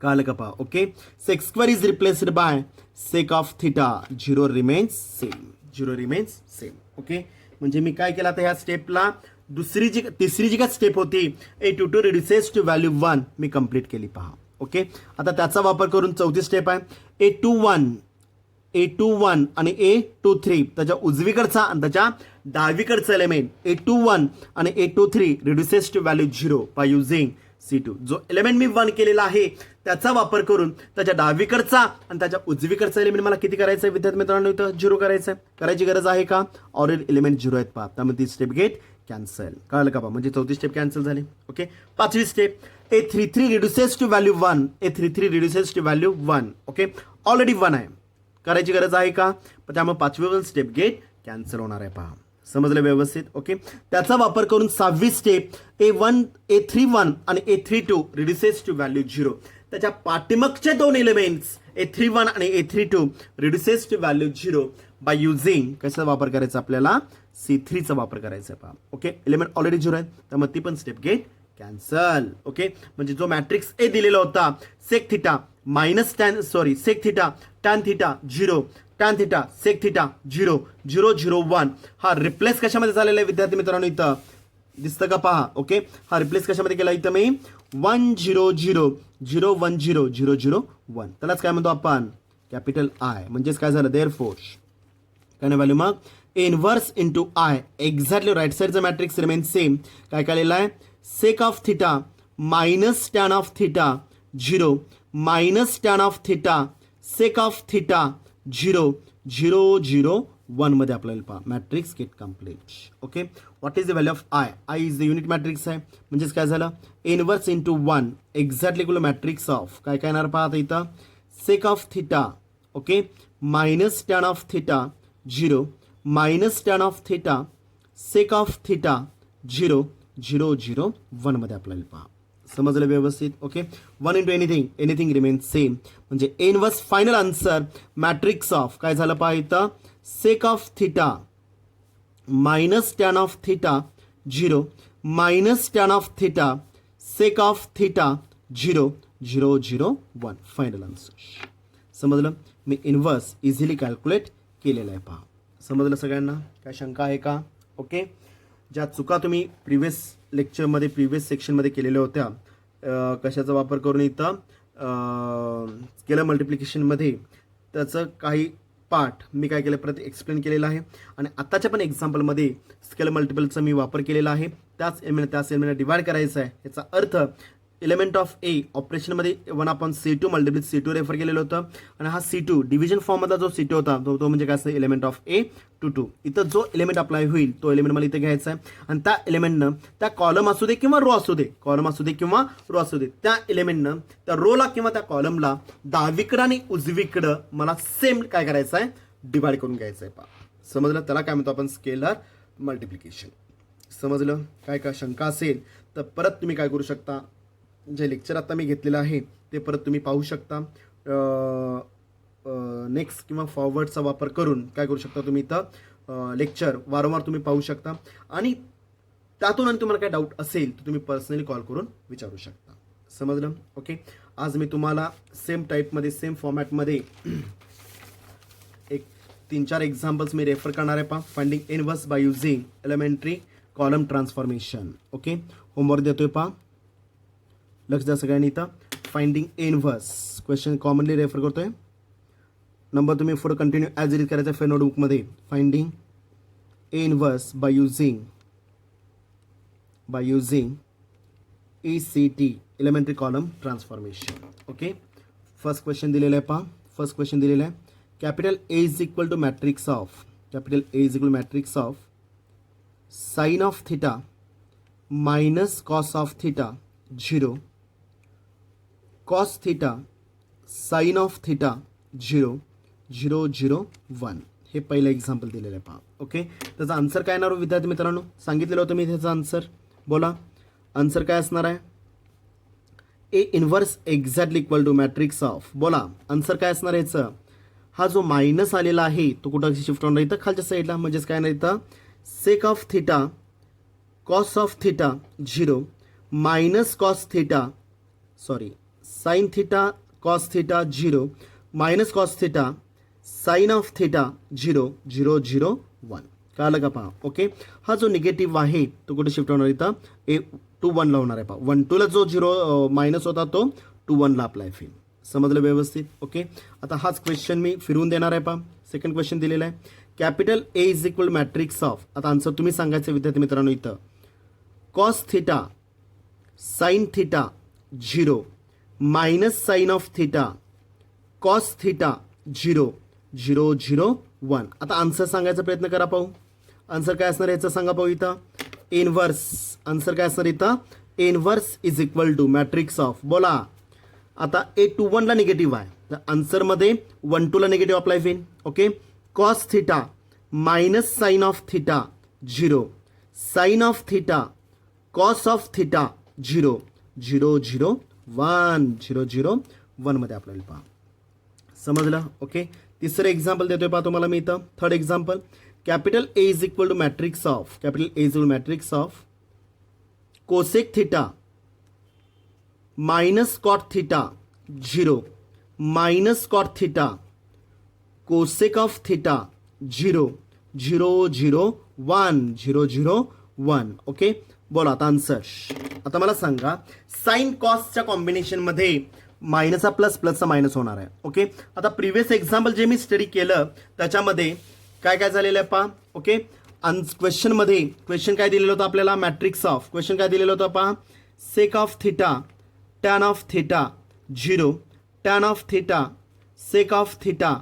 कळलं का पहा? Okay, sec square is replaced by sec of theta 0 remains same. 0 remains same. Okay, म्हणजे मी काय केलं आता ह्या स्टेपला तिसरी जी काय स्टेप होती A22 रिड्युसेस टू व्हॅल्यू 1 मी कंप्लीट केली पहा. ओके, आता त्याचा वापर करून चौथी स्टेप आहे A21 आणि A23 त्याच्या उजवीकडचा आणि त्याच्या डावीकडचं एलिमेंट A21 आणि A23 reduces to value 0 by using C2. जो एलिमेंट मी 1 केलेला आहे त्याचा वापर करून त्याच्या डावीकडचा आणि त्याच्या उजवीकडचा एलिमेंट मला किती करायचं आहे विद्यार्थी मित्रांनो, इथं 0 करायचं आहे. करायची गरज आहे का? ऑलरेडी एलिमेंट 0 आहेत पहा, त्यामुळे ती स्टेप गेट कॅन्सल. कळलं का पहा, म्हणजे चौथी स्टेप कॅन्सल झाली. ओके, पाचवी step A33 reduces to value 1. A33 reduces to value 1. Okay, already 1 आहे, करायची गरज आहे का? पण त्यामुळे पाचवी स्टेप गेट कॅन्सल होणार आहे पहा. समजलं व्यवस्थित? ओके, त्याचा वापर करून सहावी स्टेप A31 आणि A32 रिड्युसेस टू व्हॅल्यू 0. त्याच्या पाठीमागचे दोन एलिमेंट्स A31 आणि A32 reduces to value 0 by using कशाचा वापर करायचा आपल्याला? C3चा वापर करायचा पहा. ओके, एलिमेंट ऑलरेडी 0 आहे त्यामुळे ती पण स्टेप गेट कॅन्सल. ओके, म्हणजे जो मॅट्रिक्स ए दिलेला होता sec theta minus tan sec theta tan theta 0 tan theta sec theta 0 0 0 1 हा रिप्लेस कशामध्ये झालेला आहे विद्यार्थी मित्रांनो? इथं दिसतं का पहा. ओके, हा रिप्लेस कशामध्ये केला? इथं मी 1 0 0 0 1 0 0 0 1. त्यालाच काय म्हणतो आपण? Capital I. म्हणजेच काय झालं? देअरफोर काय नाही व्हॅल्यू मग inverse into I. Exactly right साईडचा मॅट्रिक्स रिमेन सेम. काय केलेला आहे? Sec of theta minus tan of theta 0 minus tan of theta sec of theta 0 0 0 1 मध्ये आपल्याला पहा matrix get complete. Okay, what is the value of I? I is the unit matrix आहे, म्हणजेच काय झालं? Inverse into 1 exactly equal matrix of काय काय येणार पहा आता इथं? Sec of theta okay minus tan of theta 0 minus tan of theta sec of theta 0 0 0 1 मध्ये आपल्याला पहा. समजलं व्यवस्थित? Okay, 1 into anything remain same. म्हणजे inverse final answer matrix of काय झालं पहा इथं? Sec of theta minus tan of theta 0 minus tan of theta sec of theta 0 0 0 1 final answer. समजलं? मी इनवर्स इझिली कॅल्क्युलेट केलेलं आहे पहा. समजलं सगळ्यांना? काय शंका आहे का? ओके, ज्या चुका तुम्ही प्रिव्हियस लेक्चरमध्ये प्रिव्हियस सेक्शनमध्ये केलेल्या होत्या कशाचा वापर करून इथं स्केलर मल्टिप्लिकेशनमध्ये त्याचं काही पार्ट मी काय केलं परत एक्सप्लेन केलेलं आहे. आणि आत्ताच्या पण एक्झाम्पलमध्ये स्केलर मल्टिपलचा मी वापर केलेला आहे. त्याच एलिमेंट डिवाइड करायचा आहे. याचा अर्थ एलिमेंट ऑफ ए ऑपरेशनमध्ये 1/C2 मल्टिप्लिक C2 रेफर केलेलं होतं. आणि हा C2 डिव्हिजन फॉर्ममधला जो C2 होता तो म्हणजे काय असतं? Element of A two 2. इथं जो एलिमेंट अप्लाय होईल तो एलिमेंट मला इथे घ्यायचा आहे. आणि त्या एलिमेंटनं त्या कॉलम असू दे किंवा रो असू दे, कॉलम असू दे किंवा रो असू दे, त्या एलिमेंटनं त्या रोला किंवा त्या कॉलमला डावीकडं आणि उजवीकडं मला सेम काय करायचं आहे? डिवाइड करून घ्यायचं आहे पहा. समजलं? त्याला काय म्हणतो आपण? Scalar multiplication. समजलं? काय काय शंका असेल तर परत तुम्ही काय करू शकता? जे लेक्चर आता मी घेतलेलं आहे ते परत तुम्ही पाहू शकता. नेक्स्ट किंवा फॉरवर्डचा वापर करून काय करू शकता तुम्ही इथं लेक्चर वारंवार तुम्ही पाहू शकता. आणि त्यातून आणि तुम्हाला काय डाऊट असेल तर तुम्ही पर्सनली कॉल करून विचारू शकता. समजलं? ओके, आज मी तुम्हाला सेम टाईपमध्ये सेम फॉर्मॅटमध्ये एक 3-4 एक्झाम्पल्स मी रेफर करणार आहे पहा. Finding inverse by using elementary column transformation. Okay, homework देतोय पहा, लक्ष द्या सगळ्यांनी. इथं finding inverse question commonly refer करतोय. नंबर तुम्ही पुढे कंटिन्यू ॲज इट इज करायचा आहे नोटबुकमध्ये. Finding inverse by using ECT elementary column transformation. Okay, first question दिलेलं आहे पहा. फर्स्ट क्वेश्चन दिलेलं आहे capital A is equal to matrix of sine of theta minus cos of theta 0 cos theta sign of theta 0 0 0 1 हे पहिलं एक्झाम्पल दिलेलं आहे पहा. ओके, त्याचा आन्सर काय येणार विद्यार्थी मित्रांनो? सांगितलेलं होतं मी त्याचा आन्सर. बोला आन्सर काय असणार आहे? A inverse exactly equal to matrix of. बोला आन्सर काय असणार आहे याचं? हा जो मायनस आलेला आहे तो कुठं शिफ्ट होणार इथं खालच्या साईडला. म्हणजेच काय नाही इथं sec of theta cos of theta 0 minus cos theta sine theta cos theta 0 minus cos theta sign of theta 0 0 0 1. कळलं का पहा? ओके, हा जो निगेटिव्ह आहे तो कुठे शिफ्ट होणार इथं? ए टू 1 ला होणार आहे पहा. 1 2 ला जो 0 मायनस होता तो 2 1 ला अप्लाय होईल. समजलं व्यवस्थित? ओके, आता हाच क्वेश्चन मी फिरवून देणार आहे पहा. सेकंड क्वेश्चन दिलेला आहे capital A is equal matrix of, आता आन्सर तुम्ही सांगायचं विद्यार्थी मित्रांनो इथं, cos theta sine theta 0 minus sine of theta cos theta 0 0 0 1. आता आन्सर सांगायचा प्रयत्न करा पाहू. आन्सर काय असणार याचं सांगा पाहू इथं. इनव्हर्स आन्सर काय असणार इथं, inverse is equal to matrix of. बोला आता A21 ला निगेटिव्ह आहे तर आन्सरमध्ये 1 2 ला निगेटिव्ह अप्लाय होईल. Okay, cos theta minus sine of theta 0 sine of theta cos of theta 0 0 0 1 0 0 1 मध्ये आपल्याला पहा. समजलं. ओके, तिसरं एक्झाम्पल देतोय पहा तुम्हाला मी इथं. Third example, capital A is equal to matrix of, capital A is equal matrix of cosec theta minus cot theta 0 minus cot theta cosec of theta 0 0 0 1 0 0 1. Okay, बोला आता आन्सर. आता मला सांगा साइन कॉसच्या कॉम्बिनेशनमध्ये मायनसचा प्लस प्लसचा मायनस होणार आहे. ओके, आता प्रिव्हियस एक्झाम्पल जे मी स्टडी केलं त्याच्यामध्ये काय काय झालेलं आहे पहा. ओके, क्वेश्चनमध्ये क्वेश्चन काय दिलेलं होतं आपल्याला, मॅट्रिक्स ऑफ. क्वेश्चन काय दिलेलं होतं पहा, sec of theta tan of theta 0 tan of theta sec of theta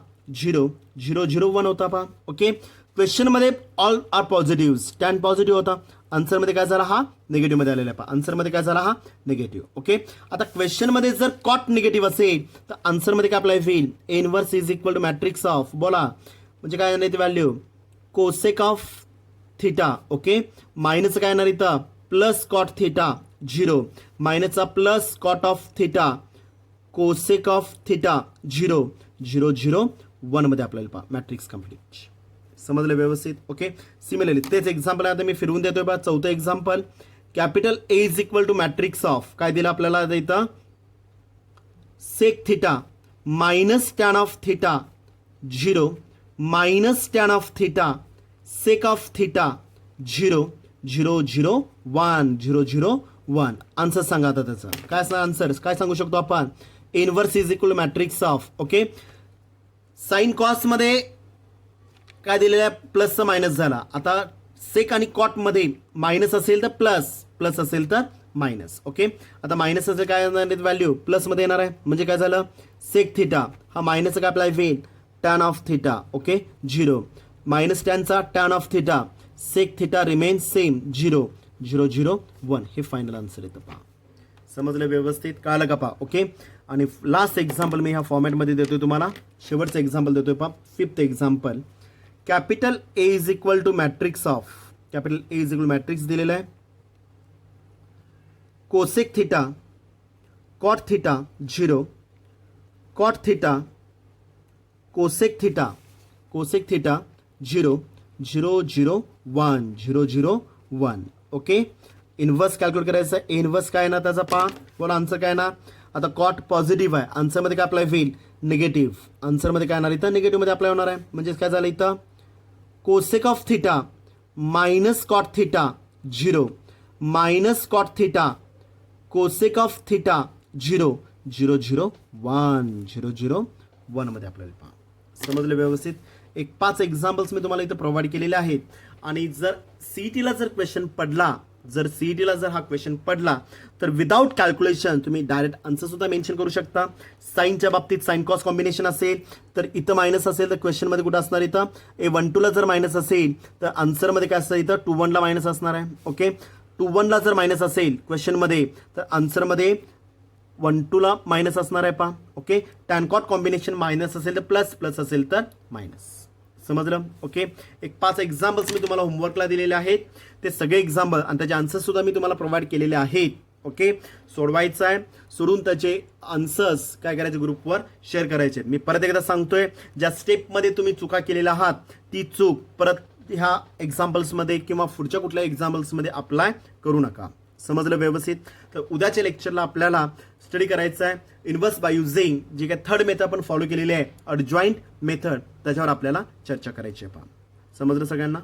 0 0 0 1 होता पहा. ओके, क्वेश्चनमध्ये all are positive, tan positive होता. आन्सरमध्ये काय झाला, हा निगेटिव्हमध्ये आलेला आहे पहा. आन्सरमध्ये काय झाला, हा निगेटिव्ह. ओके, आता क्वेश्चनमध्ये जर कॉट निगेटिव्ह असेल तर आन्सरमध्ये काय अप्लाय होईल, inverse is equal to matrix of. बोला म्हणजे काय येणार ती value, cosec of theta. Okay, minus काय येणार इथं, प्लस कॉट थिटा 0 मायनसचा plus cot of theta cosec of theta 0 0 0 1 मध्ये आपल्याला पहा मॅट्रिक्स कम्प्लीट. समजलं व्यवस्थित. ओके, सिमिलरली तेच एक्झाम्पल आहे आता मी फिरवून देतोय बा. चौथं example, capital A is equal to matrix of, काय दिलं आपल्याला इथं, sec theta minus tan of theta 0 minus tan of theta sec of theta 0 0 0 1 0 0 1. Answer सांगा आता त्याचं काय असणार. आन्सर काय सांगू शकतो आपण, inverse is equal to matrix of. Okay, sine कॉसमध्ये काय दिलेलं आहे, प्लसचा मायनस झाला. आता सेक आणि कॉटमध्ये मायनस असेल तर प्लस, प्लस असेल तर मायनस. ओके, आता मायनस असेल काय येणार व्हॅल्यू, प्लसमध्ये येणार आहे. म्हणजे काय झालं, सेक थिटा हा मायनस काय अप्लाय होईल, tan of theta. Okay, 0 minus टॅनचा tan of theta sec theta remain same 0 0 0 1. हे फायनल आन्सर येतं पहा. समजलं व्यवस्थित, कळलं का पहा. ओके, आणि लास्ट एक्झाम्पल मी ह्या फॉर्मॅटमध्ये देतोय तुम्हाला. शेवटचं एक्झाम्पल देतोय पहा. Fifth example, capital A is equal to matrix of, capital A is equal matrix दिलेला आहे, cosec theta cot theta 0 cot theta cosec theta 0 0 0 1 0 0 1. Okay, inverse calculate करायचं आहे. इनव्हर्स काय ना त्याचा पहा. बोला आन्सर काय ना. आता कॉट पॉझिटिव्ह आहे, आन्सरमध्ये काय अप्लाय होईल, निगेटिव्ह. आन्सरमध्ये काय येणार इथं, निगेटिव्हमध्ये अप्लाय होणार आहे. म्हणजे काय झालं इथं, cosec of theta minus cot theta 0 minus cot theta cosec of theta 0 0 0 1 0 0 1 मध्ये आपल्याला पहा. समजलं व्यवस्थित. एक 5 एक्झाम्पल्स मी तुम्हाला इथं प्रोव्हाइड केलेले आहेत. आणि जर सीईटीला जर क्वेश्चन पडला, जर सीईटीला जर हा क्वेश्चन पडला तर विदाउट कॅल्क्युलेशन तुम्ही डायरेक्ट आन्सर सुद्धा मेन्शन करू शकता. साईनच्या बाबतीत साइन कॉस कॉम्बिनेशन असेल तर इथं मायनस असेल तर क्वेश्चनमध्ये कुठं असणार, इथं A12 ला जर मायनस असेल तर आन्सरमध्ये काय असतं, इथं 21 ला मायनस असणार आहे. ओके, 21 ला जर मायनस असेल क्वेश्चनमध्ये तर आन्सरमध्ये 12 ला मायनस असणार आहे पहा. Okay, tan cot combination minus असेल तर प्लस, प्लस असेल तर मायनस. समजलं. ओके, एक 5 एक्झाम्पल्स मी तुम्हाला होमवर्कला दिलेले आहेत. ते सगळे एक्झाम्पल आणि त्याचे आन्सर्स सुद्धा मी तुम्हाला प्रोव्हाइड केलेले आहेत. ओके, सोडवायचं आहे, सोडून त्याचे आन्सर्स काय करायचे, ग्रुपवर शेअर करायचे. मी परत एकदा सांगतोय, ज्या स्टेपमध्ये तुम्ही चुका केलेल्या आहात ती चूक परत ह्या एक्झाम्पल्समध्ये किंवा पुढच्या कुठल्या एक्झाम्पल्समध्ये अप्लाय करू नका. समजलं व्यवस्थित. तर उद्याच्या लेक्चरला आपल्याला स्टडी करायचं आहे इनव्हर्स बाय युझिंग जी काय थर्ड मेथड आपण फॉलो केलेली आहे, अडजॉईंट मेथड, त्याच्यावर आपल्याला चर्चा करायची आहे. पहा, समजलं सगळ्यांना.